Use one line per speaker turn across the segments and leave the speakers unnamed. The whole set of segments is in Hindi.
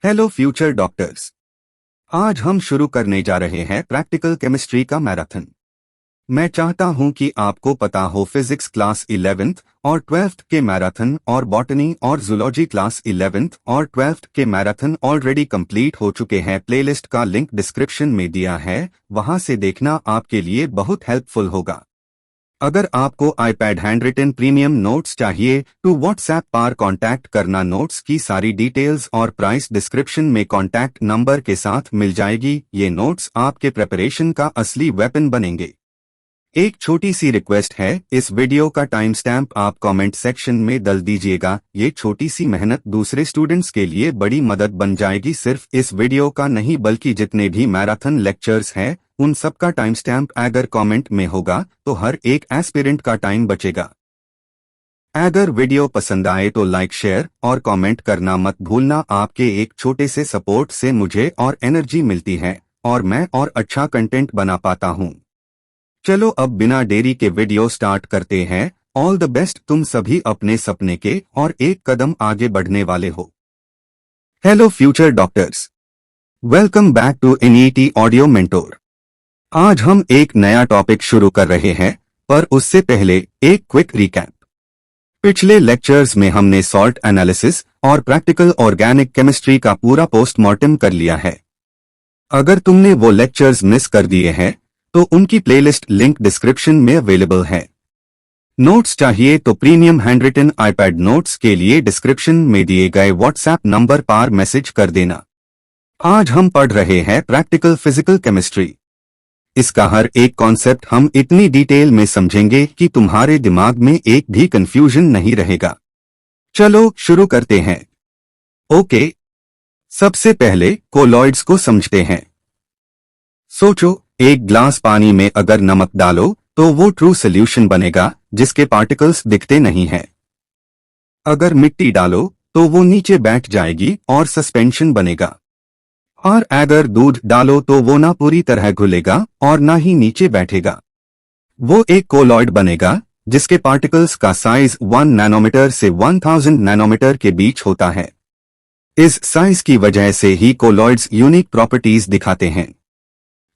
Hello future doctors. आज हम शुरू करने जा रहे हैं प्रैक्टिकल केमिस्ट्री का मैराथन। मैं चाहता हूं कि आपको पता हो फिजिक्स क्लास 11th और 12th के मैराथन और बॉटनी और जूलॉजी क्लास 11th और 12th के मैराथन ऑलरेडी कंप्लीट हो चुके हैं। प्लेलिस्ट का लिंक डिस्क्रिप्शन में दिया है, वहां से देखना आपके लिए बहुत हेल्पफुल होगा। अगर आपको iPad hand written premium notes चाहिए तो व्हाट्सएप पर कांटेक्ट करना। नोट्स की सारी डिटेल्स और प्राइस डिस्क्रिप्शन में कांटेक्ट नंबर के साथ मिल जाएगी। ये नोट्स आपके प्रिपरेशन का असली वेपन बनेंगे। एक छोटी सी रिक्वेस्ट है, इस वीडियो का टाइम स्टैम्प आप कमेंट सेक्शन में डाल दीजिएगा। ये छोटी सी मेहनत दूसरे स्टूडेंट्स के लिए बड़ी मदद बन जाएगी। सिर्फ इस वीडियो का नहीं बल्कि जितने भी मैराथन लेक्चर्स हैं उन सब का टाइम स्टैम्प अगर कमेंट में होगा तो हर एक एस्पिरेंट का टाइम बचेगा। अगर वीडियो पसंद आए तो लाइक शेयर और कमेंट करना मत भूलना। आपके एक छोटे से सपोर्ट से मुझे और एनर्जी मिलती है और मैं और अच्छा कंटेंट बना पाता हूँ। चलो अब बिना देरी के वीडियो स्टार्ट करते हैं। ऑल द बेस्ट, तुम सभी अपने सपने के और एक कदम आगे बढ़ने वाले हो। Hello future doctors, welcome back to NET audio mentor. आज हम एक नया टॉपिक शुरू कर रहे हैं, पर उससे पहले एक क्विक रिकैप। पिछले लेक्चर्स में हमने सॉल्ट एनालिसिस और प्रैक्टिकल ऑर्गेनिक केमिस्ट्री का पूरा पोस्टमार्टम कर लिया है। अगर तुमने वो लेक्चर्स मिस कर दिए हैं तो उनकी प्लेलिस्ट लिंक डिस्क्रिप्शन में अवेलेबल है। नोट्स चाहिए तो premium hand written iPad notes के लिए डिस्क्रिप्शन में दिए गए व्हाट्सएप नंबर पर मैसेज कर देना। आज हम पढ़ रहे हैं प्रैक्टिकल फिजिकल केमिस्ट्री। इसका हर एक कॉन्सेप्ट हम इतनी डिटेल में समझेंगे कि तुम्हारे दिमाग में एक भी कंफ्यूजन नहीं रहेगा। चलो शुरू करते हैं। ओके, सबसे पहले कोलॉइड्स को समझते हैं। सोचो, एक ग्लास पानी में अगर नमक डालो तो वो ट्रू सॉल्यूशन बनेगा जिसके पार्टिकल्स दिखते नहीं हैं। अगर मिट्टी डालो तो वो नीचे बैठ जाएगी और सस्पेंशन बनेगा। और अगर दूध डालो तो वो ना पूरी तरह घुलेगा और ना ही नीचे बैठेगा। वो एक कोलॉइड बनेगा जिसके पार्टिकल्स का साइज 1 नैनोमीटर से 1000 नैनोमीटर के बीच होता है। इस साइज की वजह से ही कोलॉइड्स यूनिक प्रॉपर्टीज दिखाते हैं।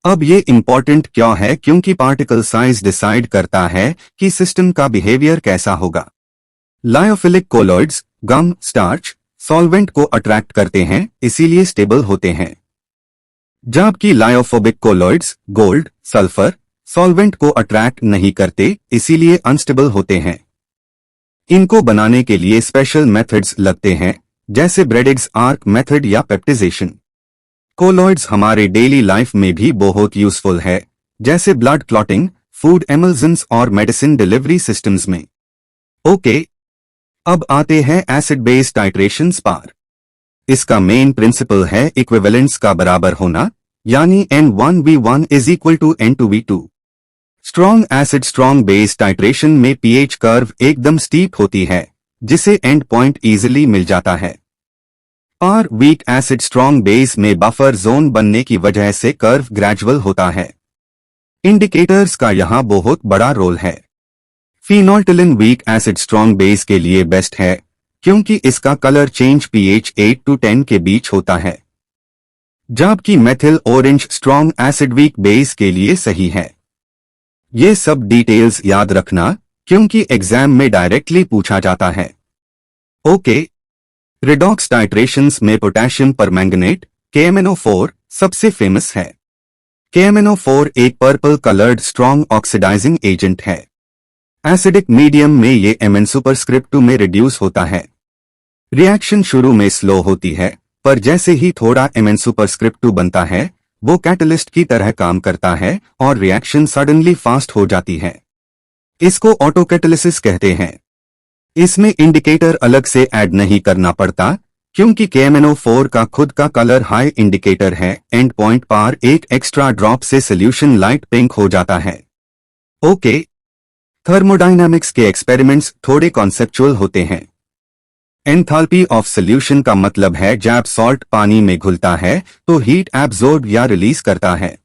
अब ये इंपॉर्टेंट क्यों है? क्योंकि पार्टिकल साइज डिसाइड करता है कि सिस्टम का बिहेवियर कैसा होगा। लायोफिलिक कोलॉइड्स गम, स्टार्च, सॉल्वेंट को अट्रैक्ट करते हैं, इसीलिए स्टेबल होते हैं। जबकि lyophobic colloids gold, sulphur, solvent को अट्रैक्ट नहीं करते, इसीलिए अनस्टेबल होते हैं। इनको बनाने के लिए स्पेशल मेथड्स लगते हैं, जैसे ब्रेडिग्स आर्क मेथड या पेप्टिजेशन। कोलॉइड्स हमारे डेली लाइफ में भी बहुत यूजफुल है, जैसे ब्लड क्लॉटिंग, फूड एमल्जन्स और मेडिसिन डिलीवरी सिस्टम्स में। ओके, अब आते हैं एसिड बेस टाइट्रेशंस पर। इसका मेन प्रिंसिपल है इक्विवेलेंस का बराबर होना, यानी N1V1 is equal to N2V2। Strong acid strong base titration में पीएच कर्व एकदम स्टीप होती है, जिसे एंड पॉइंट इजिली मिल जाता है। और वीक एसिड स्ट्रॉन्ग बेस में बफर जोन बनने की वजह से कर्व ग्रेजुअल होता है। इंडिकेटर्स का यहां बहुत बड़ा रोल है। फिनोल्टोलिन वीक एसिड स्ट्रॉन्ग बेस के लिए बेस्ट है, क्योंकि इसका कलर चेंज pH 8 to 10 के बीच होता है। जबकि methyl orange strong acid weak base के लिए सही है। ये सब डिटेल्स याद रखना, क्योंकि एग्जाम में डायरेक्टली पूछा जाता है। ओके, रिडॉक्स टाइट्रेशंस में पोटेशियम परमैंगनेट KMnO4 सबसे फेमस है। KMnO4 एक purple coloured strong oxidising agent है। एसिडिक मीडियम में ये Mn सुपरस्क्रिप्ट 2 में रिड्यूस होता है। रिएक्शन शुरू में स्लो होती है, पर जैसे ही थोड़ा Mn सुपरस्क्रिप्ट 2 बनता है, वो कैटलिस्ट की तरह काम करता है और रिएक्शन सडनली फास्ट हो जाती है। इसको ऑटोकैटालिसिस कहते हैं। इसमें इंडिकेटर अलग से ऐड नहीं करना पड़ता, क्योंकि KMnO4 का खुद का कलर हाई इंडिकेटर है। एंड पॉइंट पर एक एक्स्ट्रा ड्रॉप से सोल्यूशन लाइट पिंक हो जाता है। ओके, थर्मोडायनामिक्स के एक्सपेरिमेंट्स थोड़े कॉन्सेप्चुअल होते हैं। एंथैल्पी ऑफ सॉल्यूशन का मतलब है जब सॉल्ट पानी में घुलता है तो हीट एब्जॉर्ब या रिलीज करता है।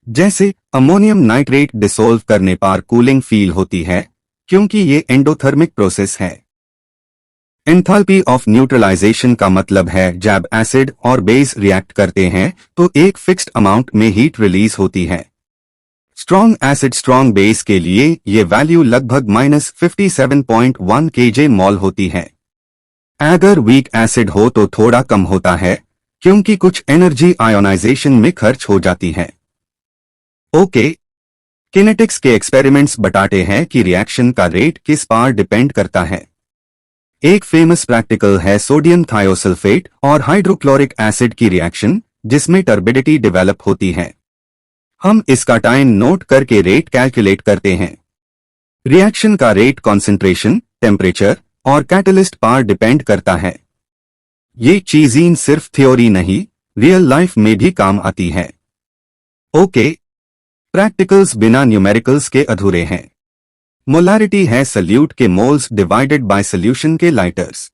जैसे अमोनियम नाइट्रेट डिसोल्व करने पर कूलिंग फील होती है, क्योंकि ये एंडोथर्मिक प्रोसेस है। एंथैल्पी ऑफ न्यूट्रलाइजेशन का मतलब है जब एसिड और बेस रिएक्ट करते हैं तो एक फिक्स्ड अमाउंट में हीट रिलीज होती है। स्ट्रॉन्ग एसिड स्ट्रॉन्ग बेस के लिए ये वैल्यू लगभग -57.1 kJ मॉल होती है। अगर वीक एसिड हो तो थोड़ा कम होता है क्योंकि कुछ एनर्जी आयोनाइजेशन में खर्च हो जाती है। ओके, किनेटिक्स के एक्सपेरिमेंट्स बताते हैं कि रिएक्शन का रेट किस पर डिपेंड करता है। एक फेमस प्रैक्टिकल है सोडियम थायोसल्फेट और हाइड्रोक्लोरिक एसिड की रिएक्शन जिसमें टर्बिडिटी डेवलप होती है। हम इसका टाइम नोट करके रेट कैलकुलेट करते हैं। रिएक्शन का रेट कॉन्सेंट्रेशन, टेम्परेचर और कैटलिस्ट पर डिपेंड करता है। ये चीजें सिर्फ थ्योरी नहीं, रियल लाइफ में भी काम आती है। ओके, प्रैक्टिकल्स बिना न्यूमेरिकल्स के अधूरे हैं। मोलारिटी है सल्यूट के मोल्स डिवाइडेड बाय सॉल्यूशन के लाइटर्स।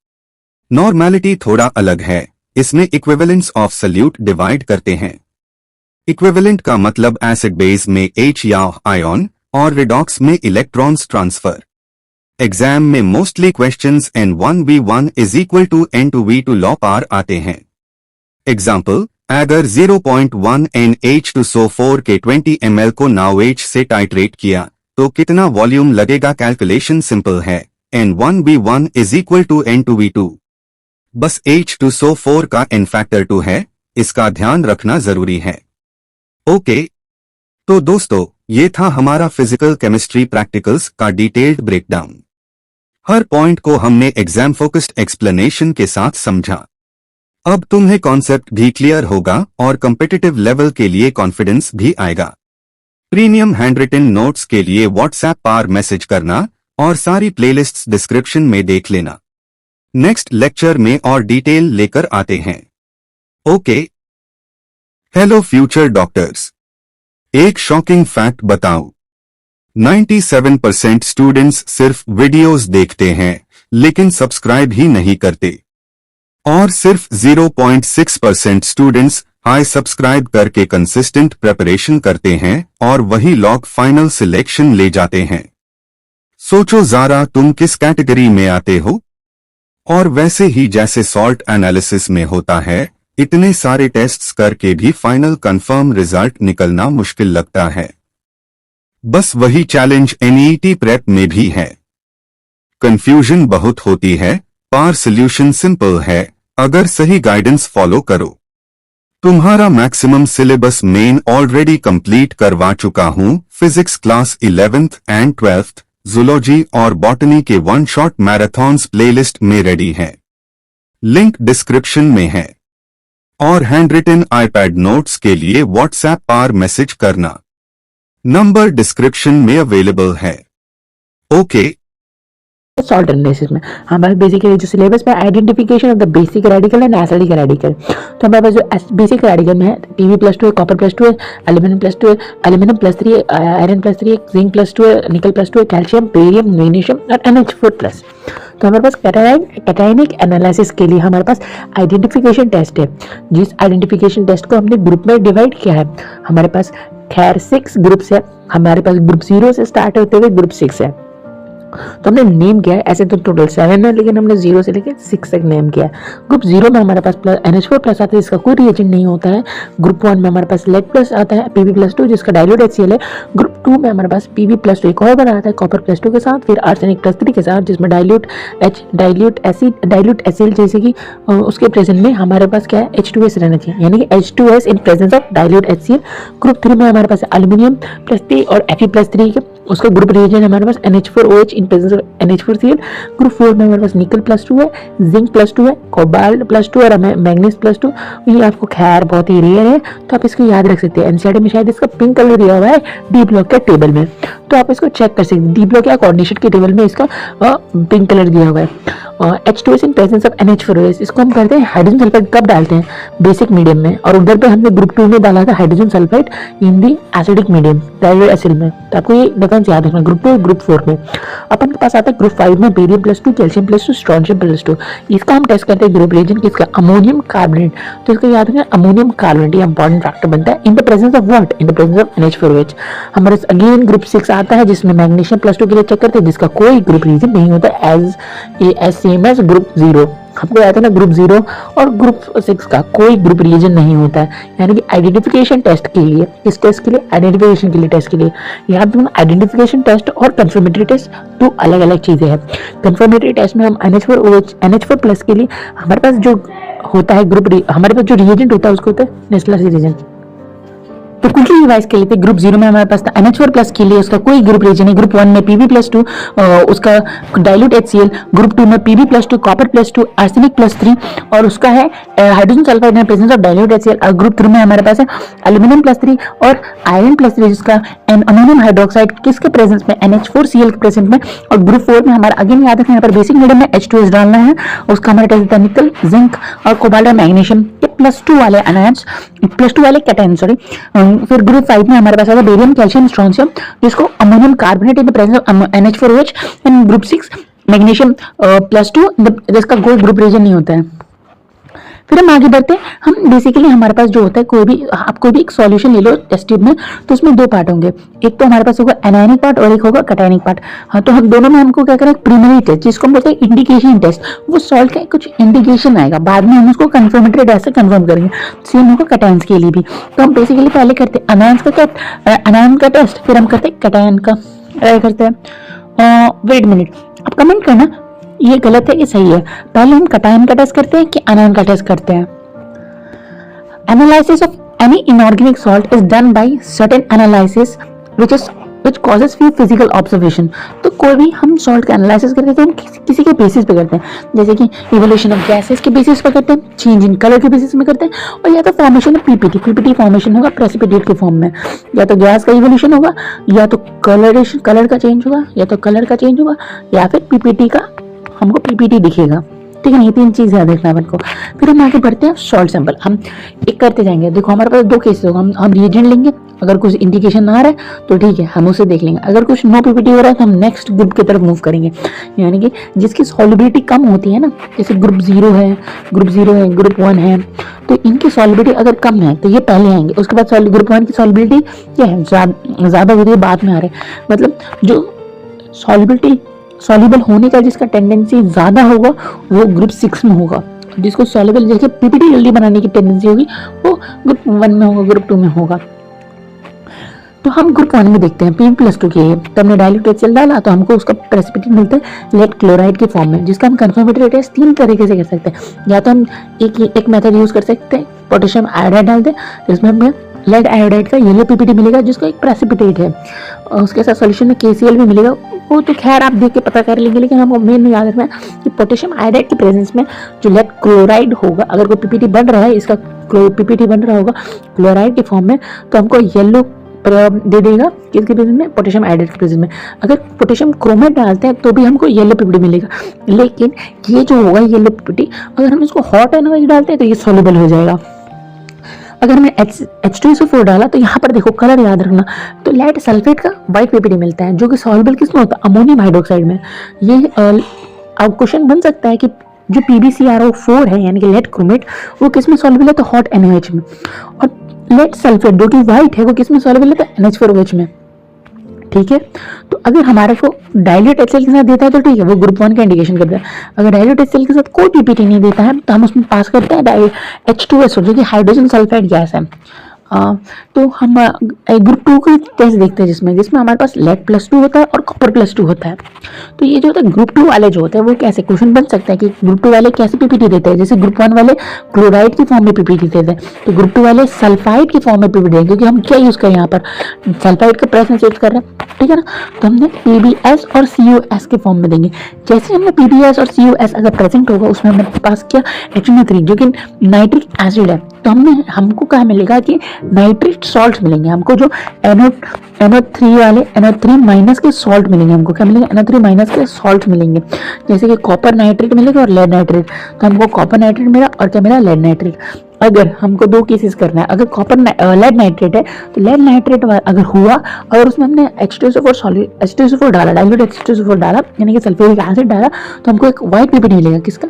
नॉर्मैलिटी थोड़ा अलग है, इसमें इक्विवेलेंस ऑफ सल्यूट डिवाइड करते हैं। इक्विवेलेंट का मतलब एसिड बेस में H या आयन और रिडॉक्स में इलेक्ट्रॉन्स ट्रांसफर। एग्जाम में mostly questions N1V1 is equal to N2V2 law पार आते हैं। एग्जाम्पल, अगर 0.1 NH2SO4 के 20 ml को NaOH से टाइट्रेट किया तो कितना वॉल्यूम लगेगा? कैलकुलेशन सिंपल है, N1V1 is equal to N2V2। बस H2SO4 का N फैक्टर 2 है, इसका ध्यान रखना जरूरी है। ओके, तो दोस्तों ये था हमारा फिजिकल केमिस्ट्री प्रैक्टिकल्स का डिटेल्ड ब्रेकडाउन। हर पॉइंट को हमने एग्जाम फोकस्ड एक्सप्लेनेशन के साथ समझा। अब तुम्हें कॉन्सेप्ट भी क्लियर होगा और कॉम्पिटिटिव लेवल के लिए कॉन्फिडेंस भी आएगा। प्रीमियम हैंडरिटन नोट्स के लिए व्हाट्सएप पर मैसेज करना और सारी प्लेलिस्ट्स डिस्क्रिप्शन में देख लेना। नेक्स्ट लेक्चर में और डिटेल लेकर आते हैं। ओके, हेलो फ्यूचर डॉक्टर्स, एक शॉकिंग फैक्ट बताऊं, 97% स्टूडेंट्स सिर्फ वीडियोस देखते हैं लेकिन सब्सक्राइब ही नहीं करते और सिर्फ 0.6% स्टूडेंट्स हाई सब्सक्राइब करके कंसिस्टेंट प्रिपरेशन करते हैं और वही लोग फाइनल सिलेक्शन ले जाते हैं। सोचो जरा तुम किस कैटेगरी में आते हो। और वैसे ही जैसे सॉल्ट एनालिसिस में होता है, इतने सारे टेस्ट्स करके भी फाइनल कंफर्म रिजल्ट निकलना मुश्किल लगता है। बस वही चैलेंज NET प्रेप में भी है। कंफ्यूजन बहुत होती है, पर सॉल्यूशन सिंपल है अगर सही गाइडेंस फॉलो करो। तुम्हारा maximum syllabus main already complete करवा चुका हूं। Physics class 11th and 12th, zoology और बॉटनी के वन शॉट मैराथॉन्स प्लेलिस्ट में रेडी है, लिंक डिस्क्रिप्शन में है। और हैंडरिटन आईपैड नोट्स के लिए व्हाट्सएप पर मैसेज करना, नंबर डिस्क्रिप्शन में अवेलेबल है। ओके,
सॉल्ट एनालिसिस में हमारे बेसिकली जो सिलेबस में identification of the basic radical and acidic radical, तो हमारे पास जो बेसिक रेडिकल में है Pb+2 है, कॉपर+2 है, एल्यूमिनियम+2 है, एल्यूमिनियम+3 है, आयरन+3 है, जिंक+2 है, निकल+2 है, कैल्शियम, बेरियम, मैग्नीशियम और NH4+। तो हमारे पास कैटायनिक एनालिसिस के लिए हमारे पास आइडेंटिफिकेशन टेस्ट है। जिस आइडेंटिफिकेशन टेस्ट को हमने ग्रुप में डिवाइड किया है, हमारे पास खैर 6 ग्रुप्स है। हमारे पास ग्रुप 0 से स्टार्ट होते हुए ग्रुप 6 है। तो हमने नेम किया है, ऐसे तो टोटल 7 है लेकिन हमने 0 से लेकर 6 तक नेम किया है। ग्रुप 0 में हमारे पास NH4+ आता है, इसका कोई रिएजेंट नहीं होता है। ग्रुप 1 में हमारे पास लेड प्लस आता है, Pb+2 जिसका डाइल्यूट HCl है। ग्रुप 2 में हमारे पास Pb+2 एक और बना आता है कॉपर+2 के साथ, फिर आर्सेनिक+3 के साथ जिसमें डाइल्यूट HCl जैसे कि उसके प्रेजेंट में हमारे पास क्या है H2S रहना चाहिए, यानी कि H2S in presence of dilute HCl। Group 3 में हमारे पास एल्यूमिनियम+3 और Fe+3 उसका ग्रुप रिएजेंट हमारे पास NH4OH in presence of NH4Cl। Group 4 में हमारे पास निकल+2 है, जिंक+2 है, कोबाल्ट+2 और मैग्नीज+2। ये आपको खैर बहुत ही रेयर है तो आप इसको याद रख सकते हैं। एनसीईआरटी में शायद इसका पिंक कलर दिया हुआ है डी ब्लॉक के टेबल में, तो आप इसको चेक कर सकते हैं। डी ब्लॉक या कोऑर्डिनेशन के टेबल में इसका पिंक कलर दिया हुआ है। H2S in presence of NH4OH, इसको हम करते हैं हाइड्रोजन सल्फाइड कब डालते हैं बेसिक मीडियम में, और उधर पे हमने ग्रुप 2 में डाला था हाइड्रोजन सल्फाइड इन दी एसिडिक मीडियम डाइल्यूट एसिड में। तो आपको ये डिफरेंस याद रखना। ग्रुप 2 और ग्रुप 4 में अपन के पास आता है ग्रुप 5 में बेरियम+2, कैल्शियम+2, स्ट्रोंशियम+2। इसका हम टेस्ट करते हैं ग्रुप रिएजेंट किसका, अमोनियम कार्बोनेट। तो इसको याद रखना, अमोनियम कार्बोनेट ये इंपॉर्टेंट फैक्टर बनता है इन the presence of what, in the presence of NH4OH। हमारे अगेन ग्रुप 6 आता है जिसमें मैग्नीशियम+2 के लिए चेक करते हैं जिसका कोई ग्रुप रिएजेंट नहीं होता एज सेम एज ग्रुप 0। हमको याद है ना, ग्रुप 0 और ग्रुप 6 का कोई ग्रुप रिलीजन नहीं होता है, यानी कि आइडेंटिफिकेशन टेस्ट के लिए, इस टेस्ट के लिए, आइडेंटिफिकेशन के लिए टेस्ट के लिए, याद रखना आइडेंटिफिकेशन टेस्ट और कंफर्मेटरी टेस्ट दो अलग अलग चीजें हैं। कंफर्मेटरी टेस्ट में हम NH4OH NH4+ के लिए हमारे पास जो होता है हमारे पास जो रिएजेंट होता है उसको होता है नेस्लर रिएजेंट। तो क्विकली रिवाइज के लिए ग्रुप 0 में हमारे पास था NH4+ के लिए उसका कोई ग्रुप रीजन है, ग्रुप 1 में Pb+2 उसका डाइल्यूट HCl, ग्रुप 2 में Pb+2 कॉपर+2 आर्सेनिक+3 और उसका है hydrogen sulphide in presence of dilute HCl। और ग्रुप 3 में हमारे पास है एल्यूमिनियम+3 और आयरन+3 जिसका अमोनियम हाइड्रोक्साइड किसके प्रेजेंस में, NH4Cl के प्रेजेंस में। और ग्रुप 4 में हमारा अगेन याद रखना, यहाँ पर बेसिक मीडियम में H2S डालना है, उसका हमारा टेस्ट निकल, जिंक और कोबाल्ट और मैग्नीशियम के +2 वाले अनायंस, +2 वाले कैटायन सॉरी। फिर ग्रुप 5 में हमारे पास आता है बेरियम, कैल्शियम, स्ट्रोंशियम जिसको ammonium carbonate in the presence of NH4OH। And group 6 magnesium +2 जिसका कोई ग्रुप रीजन नहीं होता है। फिर हम आगे बढ़ते हैं। हम बेसिकली हमारे पास जो होता है आप कोई भी एक सॉल्यूशन ले लो टेस्ट ट्यूब में, तो उसमें दो पार्ट होंगे, एक तो हमारे पास होगा एनायनिक पार्ट और एक होगा कैटायनिक पार्ट। हाँ, तो हम दोनों में हमको क्या करें, प्रीलिमिनरी टेस्ट जिसको हम बोलते हैं इंडिकेशन टेस्ट, वो सॉल्ट का कुछ इंडिकेशन आएगा, बाद में हम उसको कंफर्मेटरी टेस्ट से कंफर्म करेंगे। सेम होगा कैटायंस के लिए भी। तो हम बेसिकली पहले करते हैं अनायन का टेस्ट, फिर हम करते हैं कैटायन का करते हैं। वेट मिनट, आप कमेंट करना ये गलत है कि सही है। पहले हम कैटायन का टेस्ट करते हैं कि अनायन का टेस्ट करते हैं। Analysis of any inorganic salt is done by certain analysis which causes few physical observation। तो कोई भी हम सॉल्ट का एनालिसिस करते हैं तो हम किसी के बेसिस पे करते हैं, जैसे कि इवोल्यूशन ऑफ गैसेस के बेसिस पे करते हैं, चेंज इन कलर के बेसिस में करते हैं, और या तो फॉर्मेशन ऑफ पीपीटी फॉर्मेशन होगा प्रेसिपिटेट के फॉर्म में, या तो गैस का इवोल्यूशन होगा, या तो कलर का चेंज होगा, या फिर पीपीटी का हमको पीपीटी दिखेगा। ठीक है ना, ये तीन चीज याद रखना है अपन को। फिर हम आगे बढ़ते हैं सॉल्ट सैंपल, हम एक करते जाएंगे। देखो हमारे पास दो केसेस होगा, हम रिएजेंट लेंगे, अगर कुछ इंडिकेशन आ रहा है तो ठीक है हम उसे देख लेंगे, अगर कुछ नो पीपीटी हो रहा है तो हम नेक्स्ट ग्रुप की तरफ मूव करेंगे, यानी कि जिसकी सॉल्युबिलिटी कम होती है ना, जैसे ग्रुप 0 है, ग्रुप 1 है, तो इनकी सॉल्युबिलिटी अगर कम है तो ये पहले आएंगे। उसके बाद ग्रुप 1 की सॉल्युबिलिटी क्या है, ज्यादा होती है, बाद में आ रहे हैं। मतलब जो सॉल्युबल होने का जिसका टेंडेंसी ज्यादा होगा वो ग्रुप 6 में होगा, जिसको सॉल्युबल जैसे पीपीटी जल्दी बनाने की टेंडेंसी होगी वो ग्रुप 1 में होगा, ग्रुप 2 में होगा। तो हम ग्रुप 1 में देखते हैं Pb+2 के, तो हमने डाइल्यूट HCl डाला तो हमको उसका प्रेसिपिटेट मिलता है लेड क्लोराइड के फॉर्म में, जिसका हम कंफर्मेटरी टेस्ट तीन तरीके से कर सकते हैं। या तो हम एक मेथड यूज कर सकते हैं, पोटेशियम आयोडाइड डाल दें, जिसमें हमें लेड आयोडाइड का येलो पीपीटी मिलेगा जिसका एक प्रेसिपिटेट है, और उसके साथ सॉल्यूशन में KCl भी मिलेगा, वो तो खैर आप देख के पता कर लेंगे। लेकिन हमको मेन याद रखना है कि पोटेशियम आयोडाइड के प्रेजेंस में जो लेड क्लोराइड होगा, अगर कोई पीपीटी बन रहा है, इसका पीपीटी बन रहा होगा क्लोराइड के फॉर्म में, तो हमको येलो दे देगा किसके प्रेजेंस में, पोटेशियम आयोडाइड के प्रेजेंस में। अगर पोटेशियम क्रोमेट डालते हैं तो भी हमको येलो पीपीटी मिलेगा, लेकिन ये जो होगा येलो पीपीटी, अगर हम इसको हॉट एनओएच डालते हैं तो ये सॉल्युबल हो जाएगा। अगर हमने H2SO4 डाला तो यहाँ पर देखो कलर याद रखना, तो लेड सल्फेट का व्हाइट पीपीटी मिलता है जो कि सॉल्युबल किसमें होता है, अमोनियम हाइड्रोक्साइड में। ये अब क्वेश्चन बन सकता है कि जो PbCrO4 है यानी कि लेड क्रोमेट वो किसमें सॉल्युबल है, तो हॉट NaOH में, और लेड सल्फेट जो कि व्हाइट है वो किसमें सॉल्युबल है, तो NH4OH में। ठीक है, तो अगर हमारे को डाइल्यूट HCl के साथ देता है तो ठीक है, वो ग्रुप 1 का इंडिकेशन करता है। अगर डाइल्यूट HCl के साथ कोई पीपीटी नहीं देता है तो हम उसमें पास करते हैं H2SO जो कि हाइड्रोजन सल्फाइड गैस है। तो हम ग्रुप 2 का टेस्ट देखते हैं जिसमें हमारे पास लेड +2 होता है और कॉपर +2 होता है। तो ये जो होता है ग्रुप 2 वाले जो होते हैं वो कैसे क्वेश्चन बन सकता है कि ग्रुप 2 वाले कैसे पीपीटी देते हैं, जैसे ग्रुप 1 वाले क्लोराइड की फॉर्म में पीपीटी देते हैं, तो ग्रुप 2 वाले सल्फाइड की फॉर्म में पीपीटी देंगे, क्योंकि हम क्या यूज करें यहाँ पर सल्फाइड का प्रेजेंस यूज कर रहे हैं। ठीक है ना, तो हमने PbS और CuS के फॉर्म में देंगे। जैसे हमने PbS और CuS अगर प्रेजेंट होगा उसमें हमारे पास क्या HNO3 जो कि नाइट्रिक एसिड है, तो हमको क्या मिलेगा कि नाइट्रेट सॉल्ट मिलेंगे, हमको जो NO3 वाले NO3- के सॉल्ट मिलेंगे, हमको क्या मिलेंगे, NO3- के सॉल्ट मिलेंगे, जैसे कि कॉपर नाइट्रेट मिलेगा और लेड नाइट्रेट। तो हमको कॉपर नाइट्रेट मिला और क्या मिला, लेड नाइट्रेट। अगर हमको दो केसेस करना है, अगर लेड नाइट्रेट है तो लेड नाइट्रेट अगर हुआ, अगर उसमें हमने H2SO4 डाला, डाइल्यूट H2SO4 डाला यानी कि सल्फ्यूरिक एसिड डाला, तो हमको एक व्हाइट पीपीटी मिलेगा, किसका,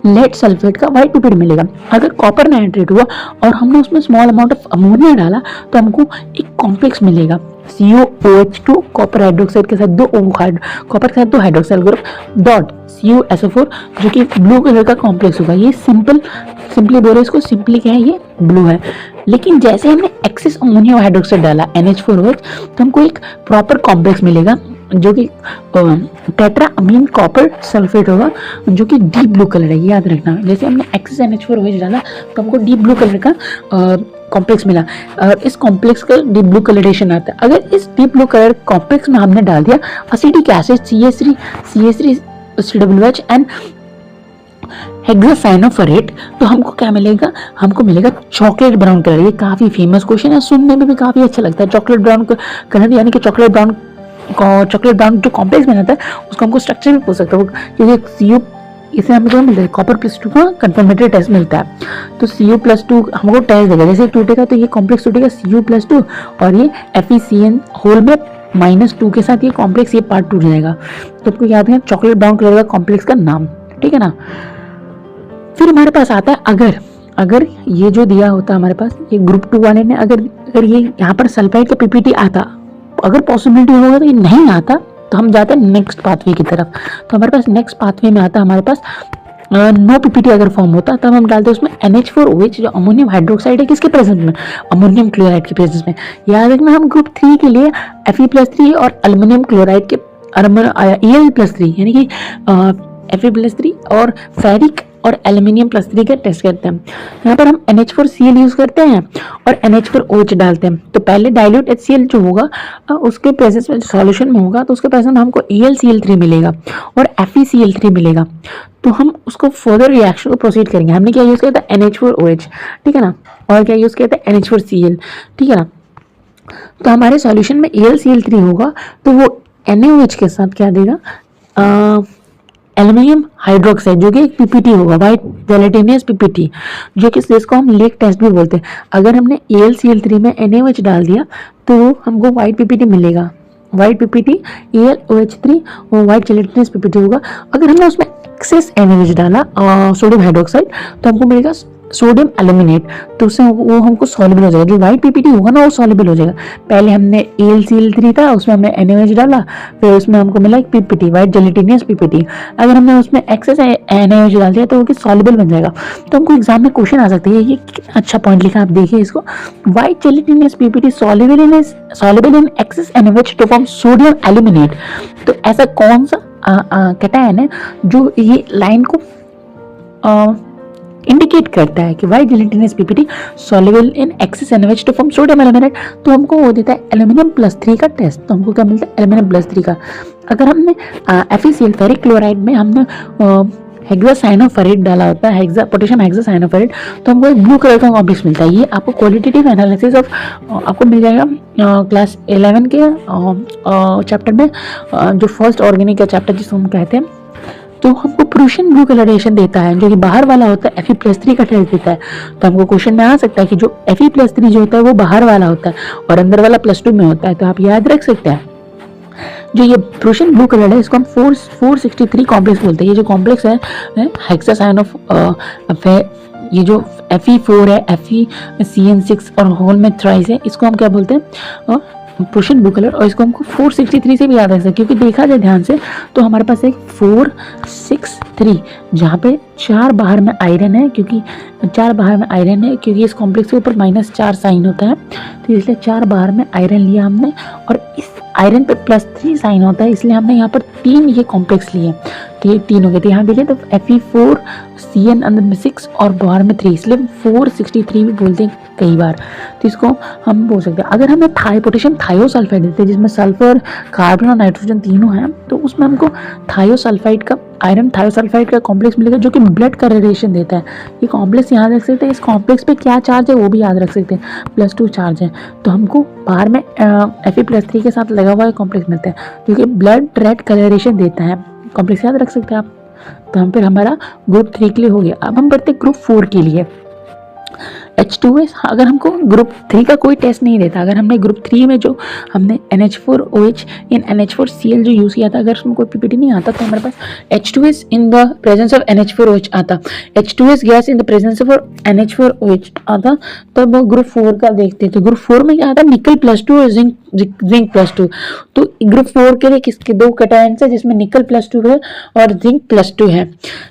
लेड सल्फेट का व्हाइट पीपीटी मिलेगा। अगर कॉपर नाइट्रेट हुआ और हमने उसमें स्मॉल अमाउंट ऑफ अमोनिया डाला तो हमको एक कॉम्प्लेक्स मिलेगा, CuOH2 कॉपर हाइड्रोक्साइड के साथ दो कॉपर के साथ दो हाइड्रोक्साइल ग्रुप डॉट CuSO4 जो कि ब्लू कलर का कॉम्प्लेक्स होगा। ये सिंपली बोल रहे इसको, सिंपली क्या है, ये ब्लू है। लेकिन जैसे हमने एक्सेस अमोनियम हाइड्रोक्साइड डाला NH4OH तो हमको एक प्रॉपर कॉम्प्लेक्स मिलेगा जो कि टेट्रा अमीन कॉपर सल्फेट होगा जो कि डीप ब्लू कलर है, याद रखना। जैसे हमने एक्सेस NH4OH डाला तो हमको डीप ब्लू कलर का कॉम्प्लेक्स मिला और इस कॉम्प्लेक्स का डीप ब्लू कलरेशन आता है। अगर इस डीप ब्लू कलर कॉम्प्लेक्स में हमने डाल दिया acetic acid CH3 CWH and hexacyanoferrate तो हमको क्या मिलेगा, हमको मिलेगा चॉकलेट ब्राउन कलर। ये काफी फेमस क्वेश्चन है, सुनने में भी काफी अच्छा लगता है। चॉकलेट ब्राउन कलर यानी कि चॉकलेट ब्राउन जो कॉम्प्लेक्स बनाता है उसको हमको स्ट्रक्चर भी पूछ सकता है, क्योंकि Cu इसे हमको मिलता है कॉपर +2 का कंफर्मेटरी टेस्ट मिलता है। तो Cu+2 हमको टेस्ट देगा, जैसे टूटेगा तो ये कॉम्प्लेक्स टूटेगा Cu+2 और ये FeCN होल में -2 के साथ ये कॉम्प्लेक्स, ये पार्ट टूट जाएगा। तो आपको याद है चॉकलेट ब्राउन कलर का कॉम्प्लेक्स का नाम, ठीक है ना। फिर हमारे पास आता है अगर ये जो दिया होता है हमारे पास, ये ग्रुप 2 वाले ने अगर ये यहाँ पर सल्फाइड का PPT आता, अगर पॉसिबिलिटी होगा तो ये नहीं आता तो हम जाते हैं नेक्स्ट पाथवे की तरफ। तो हमारे पास नेक्स्ट पाथवे में आता है हमारे पास नो PPT अगर फॉर्म होता तब हम डालते हैं उसमें NH4OH जो अमोनियम हाइड्रोक्साइड है, किसके प्रेजेंस में, अमोनियम क्लोराइड के प्रेजेंस में। याद रखना हम ग्रुप 3 के लिए Fe+3 और एल्युमिनियम क्लोराइड के Al+3 यानी कि Fe+3 और फेरिक और एल्युमिनियम +3 का टेस्ट करते हैं। यहाँ पर हम NH4Cl यूज करते हैं और NH4OH डालते हैं। तो पहले डाइल्यूट HCl जो होगा उसके प्रेजेंस में सॉल्यूशन में होगा तो उसके प्रेजेंस में हमको AlCl3 मिलेगा और FeCl3 मिलेगा। तो हम उसको फर्दर रिएक्शन को प्रोसीड करेंगे। हमने क्या यूज किया था, NH4OH, ठीक है ना, और क्या यूज किया था, NH4Cl, ठीक है ना। तो हमारे सॉल्यूशन में AlCl3 होगा तो वो NaOH के साथ क्या देगा, एल्युमिनियम हाइड्रोक्साइड जो कि एक PPT होगा, वाइट जेलेटिनियस PPT, जो कि इसको हम लेक टेस्ट भी बोलते हैं। अगर हमने AlCl3 में NaOH डाल दिया तो हमको वाइट PPT मिलेगा, वाइट PPT AlOH3 वो वाइट जेलेटिनियस PPT होगा। अगर हमने उसमें एक्सेस NaOH डाला सोडियम हाइड्रोक्साइड तो हमको मिलेगा सोडियम एल्यूमिनेट, तो उससे वो हमको सॉल्युबल हो जाएगा। जो वाइट PPT होगा ना वो सॉल्युबल हो जाएगा। पहले हमने AlCl3 था उसमें हमने NaOH डाला, फिर उसमें हमको मिला एक PPT वाइट जेलेटिनियस PPT। अगर हमने उसमें एक्सेस NaOH डाल दिया तो वो सॉल्युबल बन जाएगा। तो हमको एग्जाम में क्वेश्चन आ सकते हैं, ये अच्छा पॉइंट लिखा, आप देखिए इसको, white gelatinous PPT soluble in excess NaOH to form sodium aluminate. तो ऐसा कौन सा कैटायन है जो ये लाइन को इंडिकेट करता है कि white gelatinous PPT soluble in excess NaOH to form sodium aluminate. तो हमको वो देता है एल्यूमिनियम+3 का टेस्ट। तो हमको क्या मिलता है, एल्यूमिनियम+3 का। अगर हमने FeCl फेरिक क्लोराइड में हमने हेक्सासाइनोफरेट डाला होता है, पोटेशियम हेक्सासाइनोफरेट, तो हमको एक ब्लू कलर का कॉम्प्लेक्स मिलता है। ये आपको क्वालिटेटिव एनालिसिस ऑफ आपको मिल जाएगा क्लास 11 के चैप्टर में, जो फर्स्ट ऑर्गेनिक का चैप्टर जिसको हम कहते हैं। तो हमको प्रूशियन ब्लू कलरेशन देता है, जो कि बाहर वाला होता है Fe+3 का टेस्ट देता है। तो हमको क्वेश्चन में आ सकता है कि जो Fe+3 जो होता है वो बाहर वाला होता है और अंदर वाला +2 में होता है। तो आप याद रख सकते हैं जो ये प्रूशियन ब्लू कलर है इसको हम 463 कॉम्प्लेक्स बोलते हैं। ये जो कॉम्प्लेक्स है हेक्सासाइन ऑफ ये जो Fe4 है, FeCN6 और होल में थ्राइस है, इसको हम क्या बोलते हैं, प्रूशियन ब्लू कलर। और इसको हमको 463 से भी याद रख सकते हैं, क्योंकि देखा जाए ध्यान से तो हमारे पास एक 463 जहाँ पे 4 बाहर में आयरन है, क्योंकि 4 बाहर में आयरन है, क्योंकि इस कॉम्प्लेक्स के ऊपर -4 साइन होता है, तो इसलिए 4 बाहर में आयरन लिया हमने। और इस आयरन पे +3 साइन होता है, इसलिए हमने यहाँ पर 3 ये कॉम्प्लेक्स लिए। तो ये 3 हो गए, तो यहाँ भी तो Fe4CN अंदर में 6 और बाहर में 3, इसलिए 463 भी बोलते हैं कई बार। तो इसको हम बोल सकते हैं। अगर हमें पोटेशियम थायोसल्फाइड देते हैं जिसमें सल्फर, कार्बन और नाइट्रोजन तीनों हैं, तो उसमें हमको थायोसल्फाइड का आयरन थायोसल्फाइड का कॉम्प्लेक्स मिलेगा जो कि ब्लड का रेडिएशन देता है। ये कॉम्प्लेक्स याद रख सकते हैं। इस कॉम्प्लेक्स पे क्या चार्ज है वो भी याद रख सकते हैं, +2 चार्ज है। तो हमको बाहर में Fe+3 के साथ लगा हुआ कॉम्प्लेक्स मिलता है जो कि ब्लड रेड कलरेशन देता है। कॉम्प्लेक्स याद रख सकते हैं आप। तो हम फिर हमारा ग्रुप 3 के लिए हो गया। अब हम बढ़ते हैं ग्रुप 4 के लिए। H2S, अगर हमको ग्रुप 3 का कोई टेस्ट नहीं देता, अगर हमने ग्रुप 3 में जो हमने NH4OH इन NH4Cl जो यूज़ किया था, अगर उसमें कोई PPT नहीं आता तो हमारे पास H2S in the presence of NH4OH आता, H2S gas in the presence of NH4OH आता। तब ग्रुप 4 का देखते हैं। तो ग्रुप 4 में क्या आता है, निकल +2 और जिंक जिंक +2। तो ग्रुप 4 के लिए किसके 2 कैटायन है जिसमें निकल +2 है और जिंक +2 है।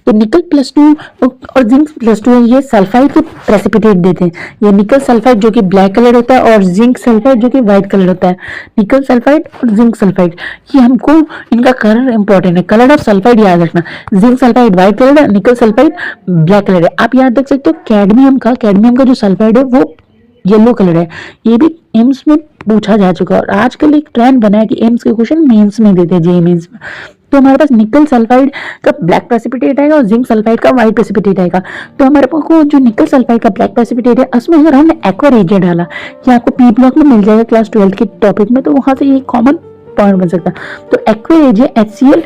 तो निकल +2 और जिंक +2 है, ये सल्फाइड के प्रेसिपिटेट देते हैं। ये निकल सल्फाइड जो कि ब्लैक कलर होता है और जिंक सल्फाइड जो कि व्हाइट कलर होता है। निकल सल्फाइड और जिंक सल्फाइड, ये हमको इनका कलर इंपॉर्टेंट है। कलर ऑफ सल्फाइड याद रखना, जिंक सल्फाइड व्हाइट कलर है, निकल सल्फाइड ब्लैक कलर है। आप याद रख सकते हो कैडमियम का जो सल्फाइड है वो येलो कलर है। ये भी एम्स में पूछा जा चुका है और आजकल एक ट्रेंड बना है कि एम्स के क्वेश्चन मेंस में देते हैं, जेईई मेंस में। तो हमारे पास निकल सल्फाइड का ब्लैक प्रेसिपिटेट आएगा और जिंक सल्फाइड का व्हाइट प्रेसिपिटेट आएगा। तो हमारे पास को जो निकल सल्फाइड का ब्लैक प्रेसिपिटेट है उसमें अगर हमने एक्वा रिएजेंट डाला, ये आपको पी ब्लॉक में मिल जाएगा क्लास 12 के टॉपिक में, तो वहां से ये कॉमन पॉइंट बन सकता है। तो एक्वा रिएजेंट HCl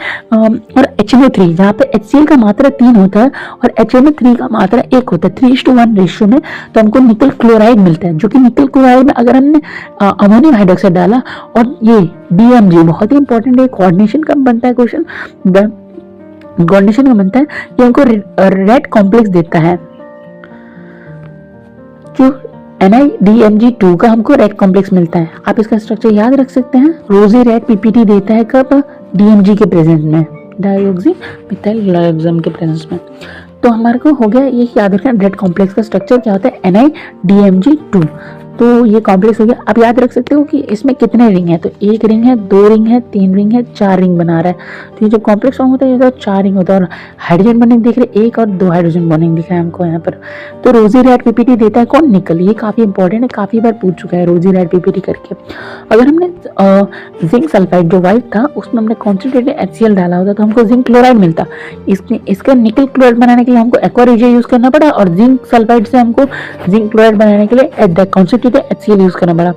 और HNO3, जहाँ पे HCl का मात्रा 3 होता है और HNO3 का मात्रा 1 होता है, 3:1 रेशियो में, तो हमको निकल क्लोराइड मिलता है। जो कि निकल क्लोराइड में अगर हमने अमोनियम हाइड्रोक्साइड डाला और ये DMG, बहुत ही इंपॉर्टेंट है, कोऑर्डिनेशन का बनता है क्वेश्चन, कोऑर्डिनेशन का बनता है, ये हमको रेड कॉम्प्लेक्स देता है। जो NiDMG2 का हमको रेड कॉम्प्लेक्स मिलता है। आप इसका स्ट्रक्चर याद रख सकते हैं। रोजी रेड PPT देता है कब? DMG के प्रेजेंस में, डाइऑक्सी मिथाइल ग्लाइकोजन के प्रेजेंस में। तो हमारे को हो गया ये याद रखना, रेड कॉम्प्लेक्स का स्ट्रक्चर क्या होता है, NiDMG2। तो ये कॉम्प्लेक्स हो गया। आप याद रख सकते हो कि इसमें कितने रिंग है, तो 1 रिंग है, 2 रिंग है, 3 रिंग है, 4 रिंग बना रहा है। तो ये जो कॉम्प्लेक्स फॉर्म होता है ये तो 4 रिंग होता है और हाइड्रोजन बॉन्डिंग दिख रहे 1 और 2 हाइड्रोजन बॉन्डिंग दिख रहा है हमको यहाँ पर। तो रोजी रेड PPT देता है कौन? निकल। ये काफी इंपॉर्टेंट है, काफी बार पूछ चुका है रोजी रेड PPT करके। अगर हमने जिंक सल्फाइड जो व्हाइट था उसमें हमने कॉन्सेंट्रेटेड HCl डाला होता तो हमको जिंक क्लोराइड मिलता। इसका निकल क्लोराइड बनाने के लिए हमको एक्वा रिएजेंट यूज करना पड़ा और जिंक सल्फाइड से हमको जिंक क्लोराइड बनाने के लिए कॉन्सेंट्रेटेड HCl यूज करना पड़ा।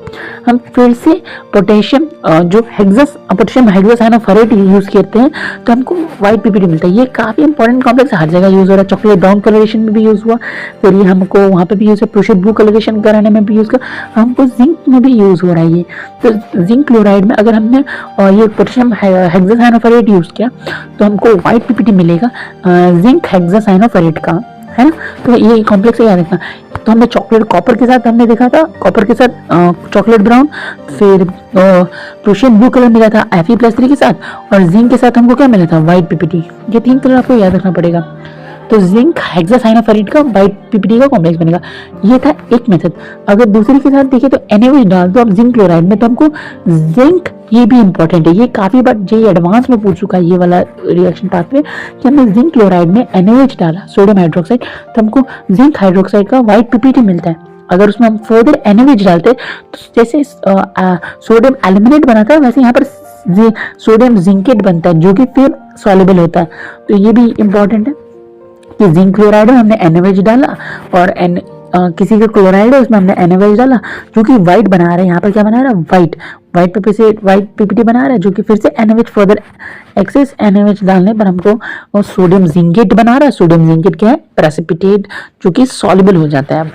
हम फिर से पोटेशियम जो पोटेशियम हेक्सासाइनोफेरेट यूज करते हैं तो हमको व्हाइट PPT मिलता है। ये काफी इंपॉर्टेंट कॉम्प्लेक्स हर जगह यूज हो रहा है। चॉकलेट ब्राउन कलरेशन में भी यूज हुआ, फिर ये हमको वहां पे भी यूज है, प्रोशेड ब्लू कलरेशन कराने में भी यूज कर, हमको जिंक में भी यूज हो रहा है ये। तो जिंक क्लोराइड में अगर हमने ये पोटेशियम हेक्सासाइनोफेरेट यूज किया तो हमको व्हाइट PPT मिलेगा जिंक हेक्सासाइनोफेरेट का, है ना। तो ये कॉम्प्लेक्स याद रखना। तो हमने चॉकलेट कॉपर के साथ हमने देखा था, कॉपर के साथ चॉकलेट ब्राउन, फिर प्रोशियन ब्लू कलर मिला था Fe+3 के साथ और जिंक के साथ हमको क्या मिला था? White PPT। ये 3 कलर आपको याद रखना पड़ेगा। तो जिंक हेक्सासाइनोफेरेट का व्हाइट PPT का कॉम्प्लेक्स बनेगा। ये था एक मेथड। अगर दूसरे के साथ देखें तो NaOH डाल दो आप जिंक क्लोराइड में, तो हमको जिंक, ये भी इंपॉर्टेंट है, ये काफी बार जेईई एडवांस में पूछ चुका है ये वाला रिएक्शन पाथवे कि हमने जिंक क्लोराइड में NaOH डाला, सोडियम हाइड्रोक्साइड, तो हमको जिंक हाइड्रोक्साइड का व्हाइट PPT मिलता है। अगर उसमें हम फर्दर NaOH डालते तो जैसे सोडियम एल्यूमिनेट बनाता है वैसे यहाँ पर सोडियम जिंकेट बनता है जो कि फिर सॉल्युबल होता है। तो ये भी इंपॉर्टेंट है कि जिंक क्लोराइड में हमने NaOH डाला और किसी का क्लोराइड है उसमें हमने NaOH डाला जो कि व्हाइट बना रहा है। यहाँ पर क्या बना रहा है? व्हाइट PPT बना रहा है जो कि फिर से NaOH फर्दर एक्सेस NaOH डालने पर हमको सोडियम जिंकेट बना रहा है। सोडियम जिंकेट क्या है? प्रेसिपिटेट जो कि सॉल्युबल हो जाता है।